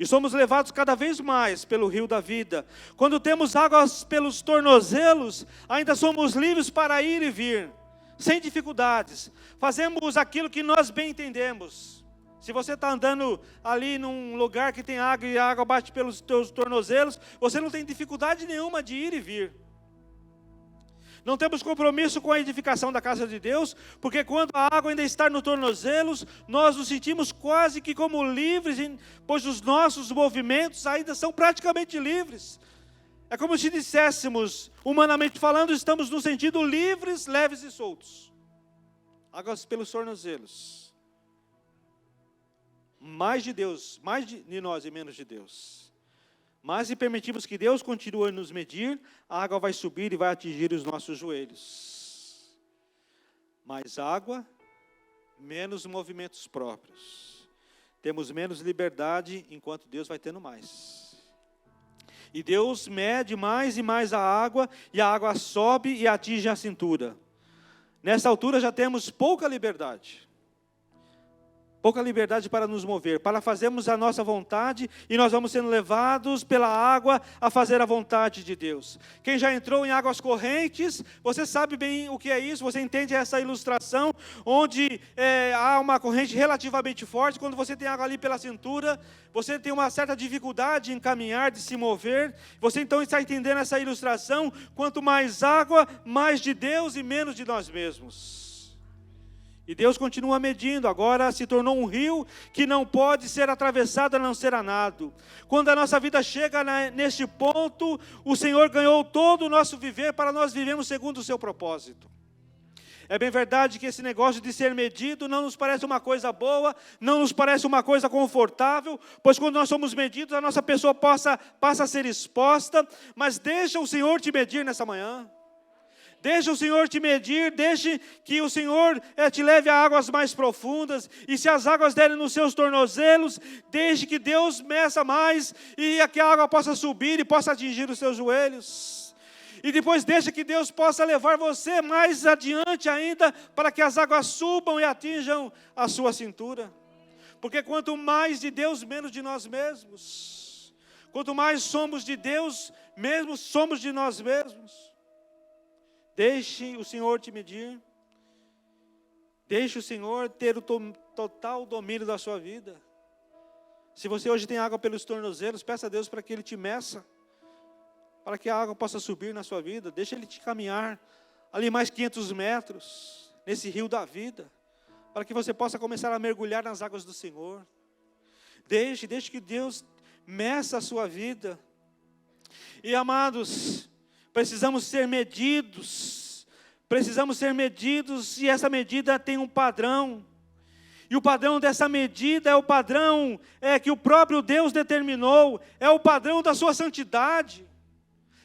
E somos levados cada vez mais pelo rio da vida. Quando temos águas pelos tornozelos, ainda somos livres para ir e vir, sem dificuldades. Fazemos aquilo que nós bem entendemos. Se você está andando ali num lugar que tem água e a água bate pelos teus tornozelos, você não tem dificuldade nenhuma de ir e vir. Não temos compromisso com a edificação da casa de Deus, porque quando a água ainda está nos tornozelos, nós nos sentimos quase que como livres, pois os nossos movimentos ainda são praticamente livres. É como se disséssemos, humanamente falando, estamos no sentido livres, leves e soltos. Águas pelos tornozelos. Mais de Deus, mais de nós e menos de Deus. Mas se permitirmos que Deus continue a nos medir, a água vai subir e vai atingir os nossos joelhos. Mais água, menos movimentos próprios. Temos menos liberdade, enquanto Deus vai tendo mais. E Deus mede mais e mais a água, e a água sobe e atinge a cintura. Nessa altura já temos pouca liberdade. Pouca liberdade para nos mover, para fazermos a nossa vontade, e nós vamos sendo levados pela água a fazer a vontade de Deus. Quem já entrou em águas correntes, você sabe bem o que é isso, você entende essa ilustração, onde há uma corrente relativamente forte, quando você tem água ali pela cintura, você tem uma certa dificuldade em caminhar, de se mover, você então está entendendo essa ilustração, quanto mais água, mais de Deus e menos de nós mesmos. E Deus continua medindo, agora se tornou um rio que não pode ser atravessado a não ser a nado. Quando a nossa vida chega neste ponto, o Senhor ganhou todo o nosso viver para nós vivermos segundo o seu propósito. É bem verdade que esse negócio de ser medido não nos parece uma coisa boa, não nos parece uma coisa confortável, pois quando nós somos medidos, a nossa pessoa passa a ser exposta, mas deixa o Senhor te medir nessa manhã. Deixa o Senhor te medir, deixe que o Senhor te leve a águas mais profundas, e se as águas derem nos seus tornozelos, deixe que Deus meça mais, e que a água possa subir e possa atingir os seus joelhos. E depois deixa que Deus possa levar você mais adiante ainda, para que as águas subam e atinjam a sua cintura. Porque quanto mais de Deus, menos de nós mesmos. Quanto mais somos de Deus, mesmo somos de nós mesmos. Deixe o Senhor te medir. Deixe o Senhor ter o total domínio da sua vida. Se você hoje tem água pelos tornozelos, peça a Deus para que Ele te meça, para que a água possa subir na sua vida. Deixe Ele te caminhar ali mais 500 metros, nesse rio da vida, para que você possa começar a mergulhar nas águas do Senhor. Deixe que Deus meça a sua vida. E amados, precisamos ser medidos, e essa medida tem um padrão, e o padrão dessa medida é o padrão que o próprio Deus determinou, é o padrão da sua santidade,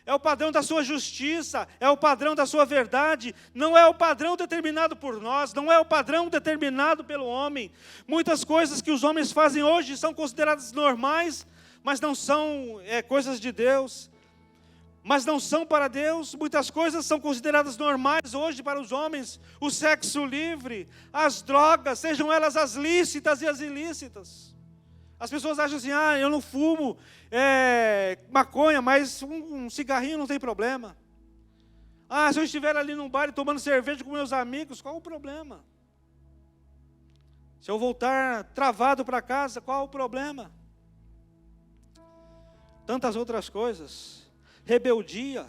é o padrão da sua justiça, é o padrão da sua verdade, não é o padrão determinado por nós, não é o padrão determinado pelo homem. Muitas coisas que os homens fazem hoje são consideradas normais, mas não são coisas de Deus. Mas não são para Deus. Muitas coisas são consideradas normais hoje para os homens. O sexo livre, as drogas, sejam elas as lícitas e as ilícitas. As pessoas acham assim, eu não fumo maconha, mas um cigarrinho não tem problema. Se eu estiver ali num bar tomando cerveja com meus amigos, qual o problema? Se eu voltar travado para casa, qual o problema? Tantas outras coisas. Rebeldia.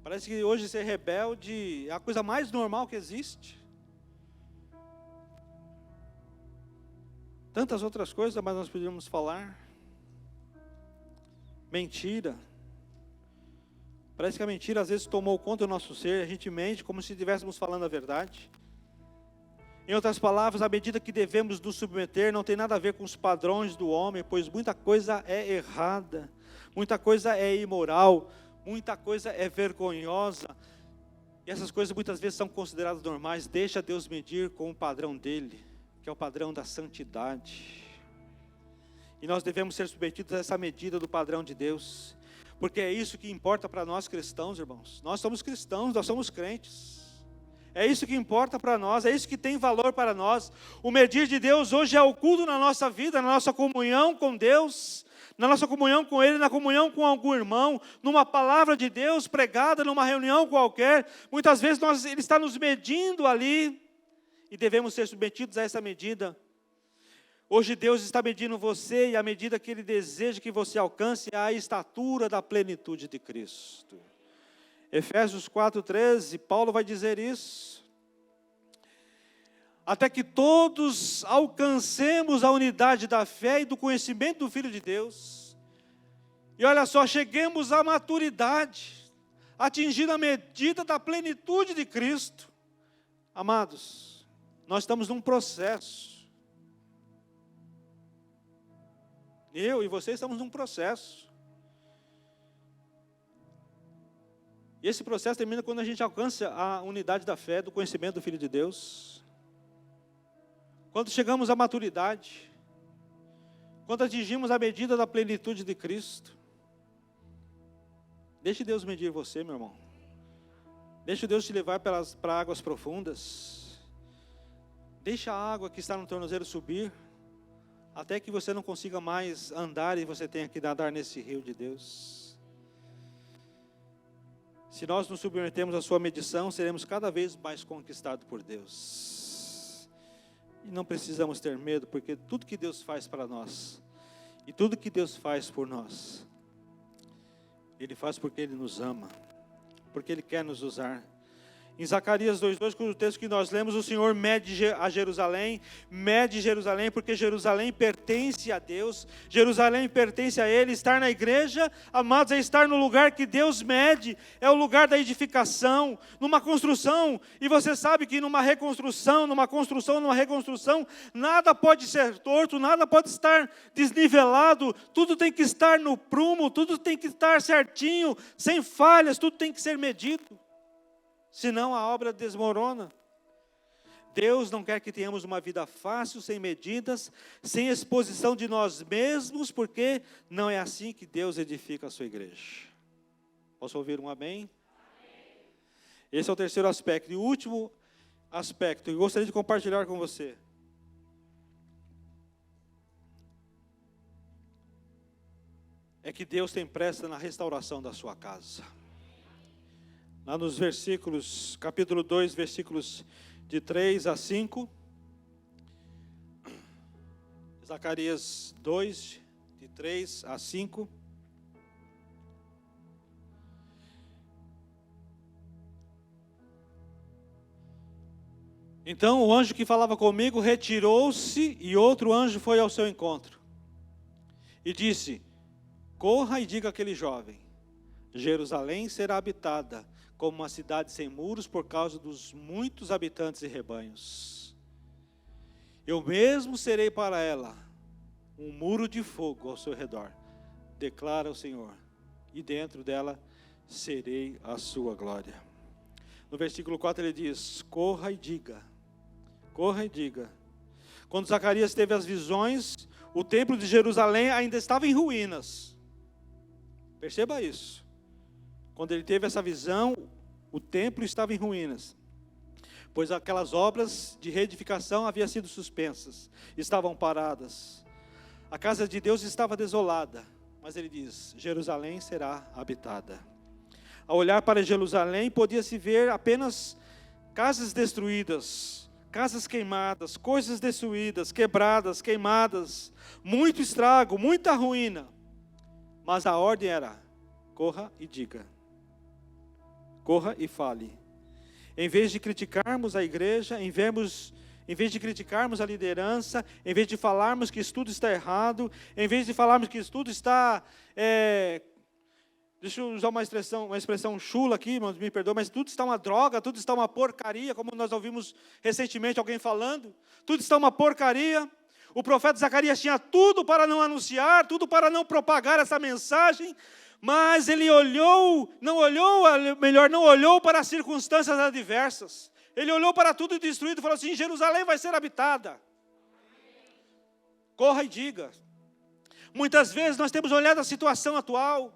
Parece que hoje ser rebelde é a coisa mais normal que existe. Tantas outras coisas, mas nós podíamos falar. Mentira. Parece que a mentira às vezes tomou conta do nosso ser, a gente mente como se estivéssemos falando a verdade. Em outras palavras, a medida que devemos nos submeter não tem nada a ver com os padrões do homem, pois muita coisa é errada, muita coisa é imoral, muita coisa é vergonhosa, e essas coisas muitas vezes são consideradas normais. Deixa Deus medir com o padrão dele, que é o padrão da santidade. E nós devemos ser submetidos a essa medida do padrão de Deus, porque é isso que importa para nós cristãos, irmãos. Nós somos cristãos, nós somos crentes. É isso que importa para nós, é isso que tem valor para nós. O medir de Deus hoje é oculto na nossa vida, na nossa comunhão com Deus, na nossa comunhão com Ele, na comunhão com algum irmão, numa palavra de Deus pregada, numa reunião qualquer. Muitas vezes Ele está nos medindo ali, e devemos ser submetidos a essa medida. Hoje Deus está medindo você, e a medida que Ele deseja que você alcance é a estatura da plenitude de Cristo. Efésios 4:13, Paulo vai dizer isso. Até que todos alcancemos a unidade da fé e do conhecimento do Filho de Deus. E olha só, cheguemos à maturidade, atingindo a medida da plenitude de Cristo. Amados, nós estamos num processo. Eu e você estamos num processo. E esse processo termina quando a gente alcança a unidade da fé, do conhecimento do Filho de Deus. Quando chegamos à maturidade. Quando atingimos a medida da plenitude de Cristo. Deixe Deus medir você, meu irmão. Deixe Deus te levar para águas profundas. Deixa a água que está no tornozelo subir, até que você não consiga mais andar e você tenha que nadar nesse rio de Deus. Se nós nos submetemos à sua medição, seremos cada vez mais conquistados por Deus. E não precisamos ter medo, porque tudo que Deus faz para nós, e tudo que Deus faz por nós, Ele faz porque Ele nos ama, porque Ele quer nos usar. Em Zacarias 2:2, com o texto que nós lemos, o Senhor mede a Jerusalém, porque Jerusalém pertence a Deus, Jerusalém pertence a Ele. Estar na igreja, amados, é estar no lugar que Deus mede, é o lugar da edificação, numa construção, e você sabe que numa reconstrução, numa reconstrução, nada pode ser torto, nada pode estar desnivelado, tudo tem que estar no prumo, tudo tem que estar certinho, sem falhas, tudo tem que ser medido. Senão a obra desmorona. Deus não quer que tenhamos uma vida fácil, sem medidas, sem exposição de nós mesmos, porque não é assim que Deus edifica a sua igreja. Posso ouvir um amém? Amém. Esse é o terceiro aspecto. E o último aspecto que eu gostaria de compartilhar com você. É que Deus tem pressa na restauração da sua casa. Lá nos versículos, capítulo 2, versículos de 3 a 5. Zacarias 2, de 3 a 5. Então o anjo que falava comigo retirou-se e outro anjo foi ao seu encontro. E disse, corra e diga àquele jovem, Jerusalém será habitada como uma cidade sem muros por causa dos muitos habitantes e rebanhos. Eu mesmo serei para ela um muro de fogo ao seu redor, declara o Senhor, e dentro dela serei a sua glória. No versículo 4 ele diz, corra e diga. Quando Zacarias teve as visões, o templo de Jerusalém ainda estava em ruínas. Perceba isso. Quando ele teve essa visão, o templo estava em ruínas. pois aquelas obras de reedificação haviam sido suspensas, estavam paradas. A casa de Deus estava desolada, mas ele diz: Jerusalém será habitada. Ao olhar para Jerusalém, podia-se ver apenas casas destruídas, casas queimadas, coisas destruídas, quebradas, queimadas, muito estrago, muita ruína. Mas a ordem era: corra e diga, corra e fale. Em vez de criticarmos a igreja, em vez de criticarmos a liderança, em vez de falarmos que isso tudo está errado, em vez de falarmos que isso tudo está... deixa eu usar uma expressão chula aqui, irmãos, me perdoa, mas tudo está uma droga, tudo está uma porcaria, como nós ouvimos recentemente alguém falando. Tudo está uma porcaria. O profeta Zacarias tinha tudo para não anunciar, tudo para não propagar essa mensagem, mas ele não olhou para as circunstâncias adversas. Ele olhou para tudo destruído e falou assim: Jerusalém vai ser habitada. Corra e diga. Muitas vezes nós temos olhado a situação atual,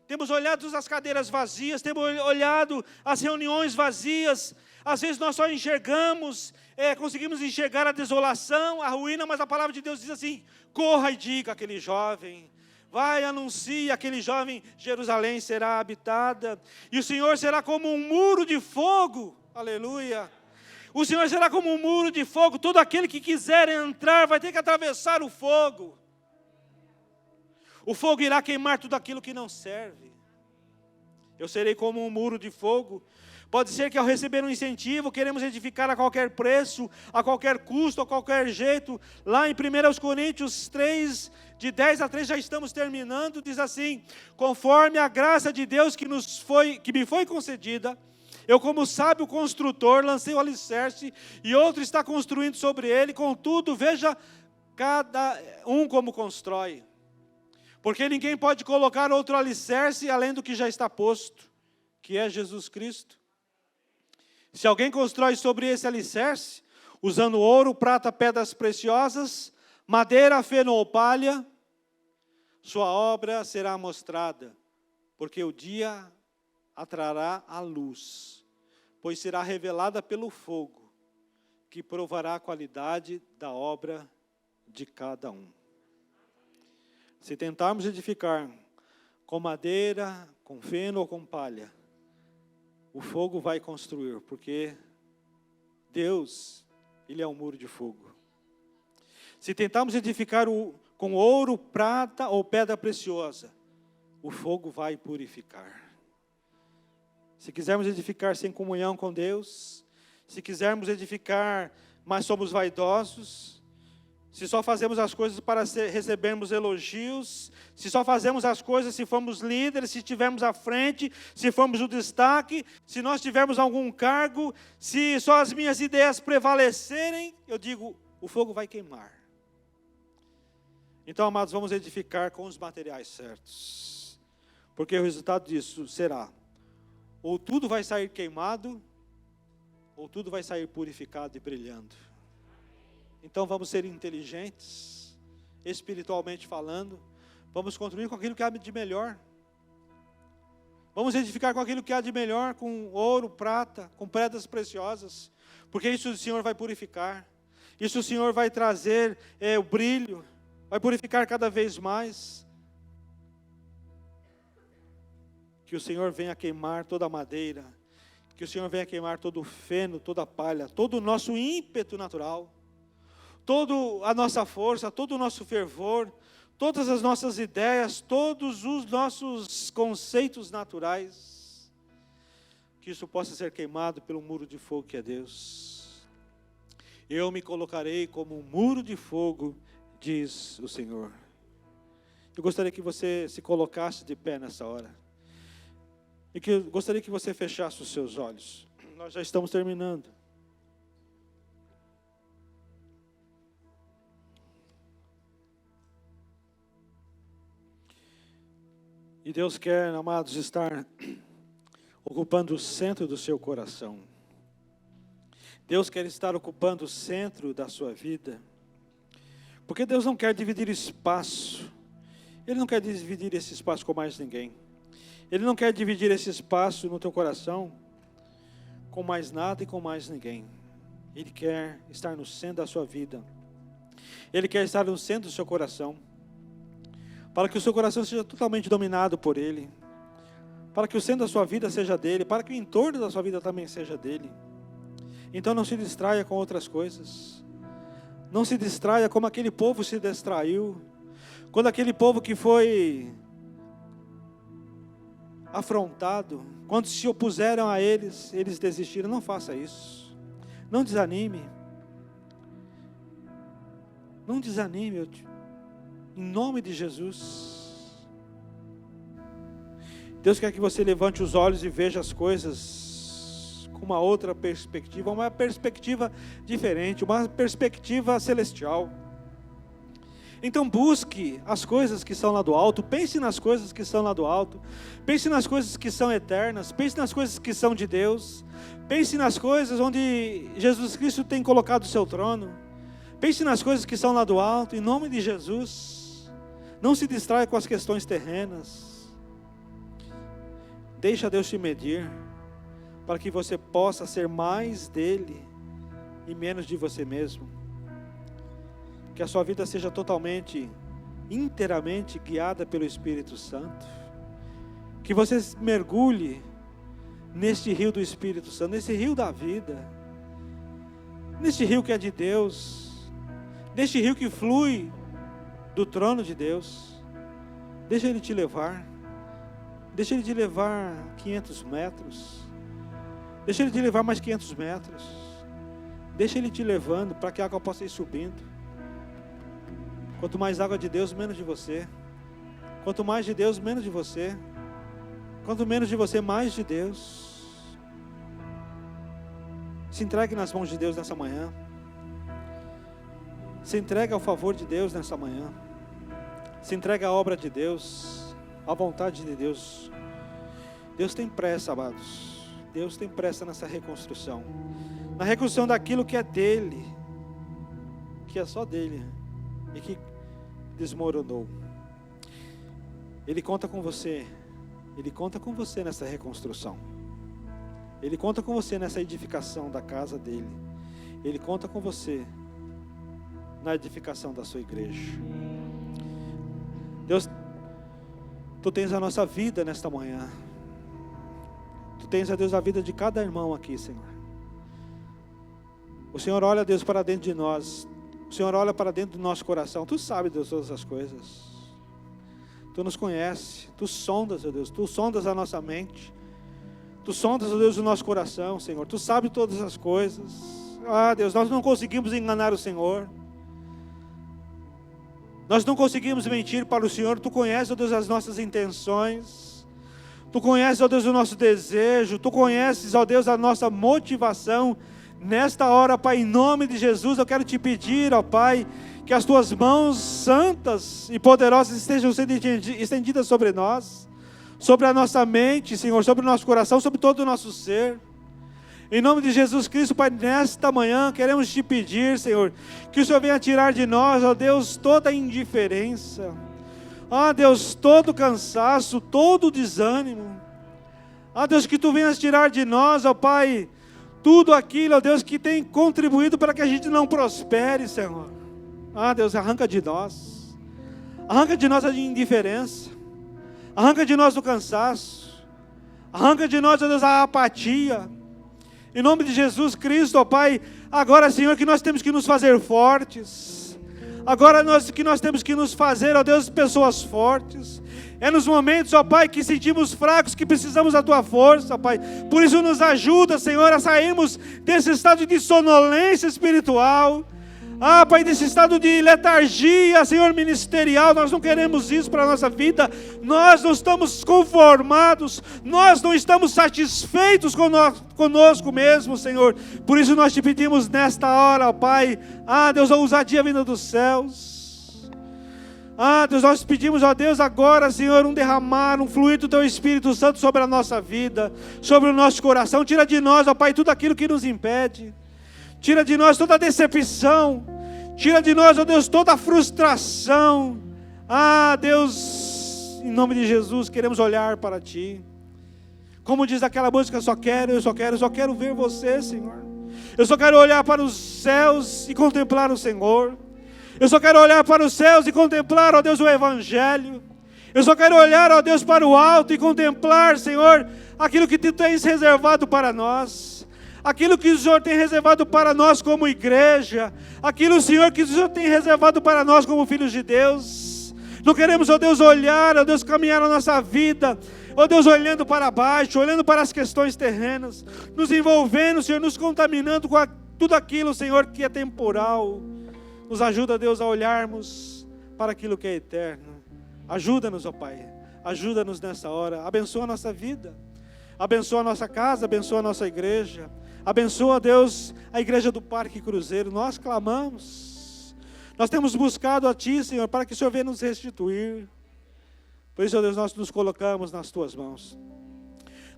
temos olhado as cadeiras vazias, temos olhado as reuniões vazias. Às vezes nós só enxergamos, conseguimos enxergar a desolação, a ruína, mas a palavra de Deus diz assim: corra e diga àquele jovem, vai, anuncie aquele jovem, Jerusalém será habitada, e o Senhor será como um muro de fogo, aleluia. O Senhor será como um muro de fogo, todo aquele que quiser entrar vai ter que atravessar o fogo. O fogo irá queimar tudo aquilo que não serve. Eu serei como um muro de fogo. Pode ser que ao receber um incentivo, queremos edificar a qualquer preço, a qualquer custo, a qualquer jeito. Lá em 1 Coríntios 3, de 10 a 3, já estamos terminando, diz assim: conforme a graça de Deus que me foi concedida, eu, como sábio construtor, lancei o alicerce, e outro está construindo sobre ele. Contudo, veja cada um como constrói. Porque ninguém pode colocar outro alicerce além do que já está posto, que é Jesus Cristo. Se alguém constrói sobre esse alicerce, usando ouro, prata, pedras preciosas, madeira, feno ou palha, sua obra será mostrada, porque o dia a trará a luz, pois será revelada pelo fogo, que provará a qualidade da obra de cada um. Se tentarmos edificar com madeira, com feno ou com palha, o fogo vai construir, porque Deus, Ele é um muro de fogo. Se tentarmos edificar com ouro, prata ou pedra preciosa, o fogo vai purificar. Se quisermos edificar sem comunhão com Deus, se quisermos edificar, mas somos vaidosos, se só fazemos as coisas para recebermos elogios, se só fazemos as coisas se formos líderes, se estivermos à frente, se formos o destaque, se nós tivermos algum cargo, se só as minhas ideias prevalecerem, eu digo, o fogo vai queimar. Então, amados, vamos edificar com os materiais certos, porque o resultado disso será: ou tudo vai sair queimado, ou tudo vai sair purificado e brilhando. Então vamos ser inteligentes, espiritualmente falando, vamos construir com aquilo que há de melhor. Vamos edificar com aquilo que há de melhor, com ouro, prata, com pedras preciosas, porque isso o Senhor vai purificar, isso o Senhor vai trazer o brilho, vai purificar cada vez mais. Que o Senhor venha queimar toda a madeira, que o Senhor venha queimar todo o feno, toda a palha, todo o nosso ímpeto natural, toda a nossa força, todo o nosso fervor, todas as nossas ideias, todos os nossos conceitos naturais, que isso possa ser queimado pelo muro de fogo que é Deus. Eu me colocarei como um muro de fogo, diz o Senhor. Eu gostaria que você se colocasse de pé nessa hora, e que eu gostaria que você fechasse os seus olhos. Nós já estamos terminando. E Deus quer, amados, estar ocupando o centro do seu coração. Deus quer estar ocupando o centro da sua vida. Porque Deus não quer dividir espaço. Ele não quer dividir esse espaço com mais ninguém. Ele não quer dividir esse espaço no teu coração com mais nada e com mais ninguém. Ele quer estar no centro da sua vida. Ele quer estar no centro do seu coração. Para que o seu coração seja totalmente dominado por Ele. Para que o centro da sua vida seja dEle. Para que o entorno da sua vida também seja dEle. Então não se distraia com outras coisas. Não se distraia como aquele povo se distraiu. Quando aquele povo que foi afrontado, quando se opuseram a eles, eles desistiram. Não faça isso. Não desanime. Não desanime. Em nome de Jesus. Deus quer que você levante os olhos e veja as coisas com uma outra perspectiva, uma perspectiva diferente, uma perspectiva celestial. Então busque as coisas que são lá do alto, pense nas coisas que são lá do alto, pense nas coisas que são eternas, pense nas coisas que são de Deus, pense nas coisas onde Jesus Cristo tem colocado o seu trono, pense nas coisas que são lá do alto, em nome de Jesus. Não se distraia com as questões terrenas, deixa Deus te medir, para que você possa ser mais dele e menos de você mesmo. Que a sua vida seja totalmente, inteiramente guiada pelo Espírito Santo. Que você mergulhe neste rio do Espírito Santo, nesse rio da vida, neste rio que é de Deus, neste rio que flui do trono de Deus. Deixa Ele te levar. Deixa Ele te levar 500 metros. Deixa Ele te levar mais 500 metros. Deixa Ele te levando para que a água possa ir subindo. Quanto mais água de Deus, menos de você. Quanto mais de Deus, menos de você. Quanto menos de você, mais de Deus. Se entregue nas mãos de Deus nessa manhã. Se entregue ao favor de Deus nessa manhã. Se entregue à obra de Deus, à vontade de Deus. Deus tem pressa, amados. Deus tem pressa nessa reconstrução. Na reconstrução daquilo que é dele. Que é só dele. E que desmoronou. Ele conta com você. Ele conta com você nessa reconstrução. Ele conta com você nessa edificação da casa dele. Ele conta com você na edificação da sua igreja. Deus, Tu tens a nossa vida nesta manhã. Tu tens, a Deus, a vida de cada irmão aqui, Senhor. O Senhor olha, Deus, para dentro de nós. O Senhor olha para dentro do nosso coração. Tu sabes, Deus, todas as coisas. Tu nos conhece. Tu sondas, ó Deus. Tu sondas a nossa mente. Tu sondas, ó Deus, o nosso coração, Senhor. Tu sabes todas as coisas. Ah, Deus, nós não conseguimos enganar o Senhor. Nós não conseguimos mentir para o Senhor. Tu conheces, ó Deus, as nossas intenções. Tu conheces, ó Deus, o nosso desejo. Tu conheces, ó Deus, a nossa motivação. Nesta hora, Pai, em nome de Jesus, eu quero te pedir, ó Pai, que as Tuas mãos santas e poderosas estejam sendo estendidas sobre nós, sobre a nossa mente, Senhor, sobre o nosso coração, sobre todo o nosso ser. Em nome de Jesus Cristo, Pai, nesta manhã queremos te pedir, Senhor, que o Senhor venha tirar de nós, ó Deus, toda a indiferença, ó Deus, todo o cansaço, todo o desânimo. Ó Deus, que Tu venhas tirar de nós, ó Pai, tudo aquilo, ó Deus, que tem contribuído para que a gente não prospere, Senhor. Ah, Deus, arranca de nós a indiferença, arranca de nós o cansaço, arranca de nós, ó Deus, a apatia. Em nome de Jesus Cristo, ó Pai, agora, Senhor, que nós temos que nos fazer fortes. Agora que nós temos que nos fazer, ó Deus, pessoas fortes. É nos momentos, ó Pai, que sentimos fracos, que precisamos da Tua força, ó Pai. Por isso nos ajuda, Senhor, a sairmos desse estado de sonolência espiritual. Ah, Pai, desse estado de letargia, Senhor, ministerial. Nós não queremos isso para a nossa vida. Nós não estamos conformados. Nós não estamos satisfeitos conosco mesmo, Senhor. Por isso nós te pedimos nesta hora, ó Pai. Ah, Deus, a ousadia vinda dos céus. Ah, Deus, nós pedimos, ó Deus, agora, Senhor, um derramar, um fluir do Teu Espírito Santo sobre a nossa vida, sobre o nosso coração. Tira de nós, ó Pai, tudo aquilo que nos impede. Tira de nós toda a decepção. Tira de nós, ó Deus, toda a frustração. Ah, Deus, em nome de Jesus, queremos olhar para Ti. Como diz aquela música, eu só quero ver Você, Senhor. Eu só quero olhar para os céus e contemplar o Senhor. Eu só quero olhar para os céus e contemplar, ó Deus, o Evangelho. Eu só quero olhar, ó Deus, para o alto e contemplar, Senhor, aquilo que Tu tens reservado para nós. Aquilo que o Senhor tem reservado para nós como igreja. Aquilo, Senhor, que o Senhor tem reservado para nós como filhos de Deus. Não queremos, ó Deus, olhar, ó Deus, caminhar a nossa vida, ó Deus, olhando para baixo, olhando para as questões terrenas, nos envolvendo, Senhor, nos contaminando com tudo aquilo, Senhor, que é temporal. Nos ajuda, Deus, a olharmos para aquilo que é eterno. Ajuda-nos, ó Pai, ajuda-nos nessa hora, abençoa a nossa vida, abençoa a nossa casa, abençoa a nossa igreja, abençoa, Deus, a igreja do Parque Cruzeiro. Nós clamamos, nós temos buscado a Ti, Senhor, para que o Senhor venha nos restituir. Por isso, ó Deus, nós nos colocamos nas Tuas mãos,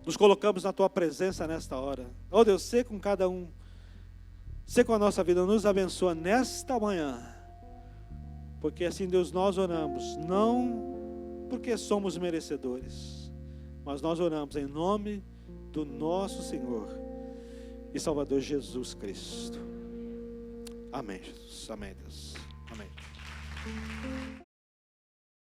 nos colocamos na Tua presença nesta hora. Ó Deus, sê com cada um, sê com a nossa vida, nos abençoa nesta manhã. Porque assim, Deus, nós oramos, não porque somos merecedores, mas nós oramos em nome do nosso Senhor e Salvador Jesus Cristo. Amém, Jesus. Amém, Deus.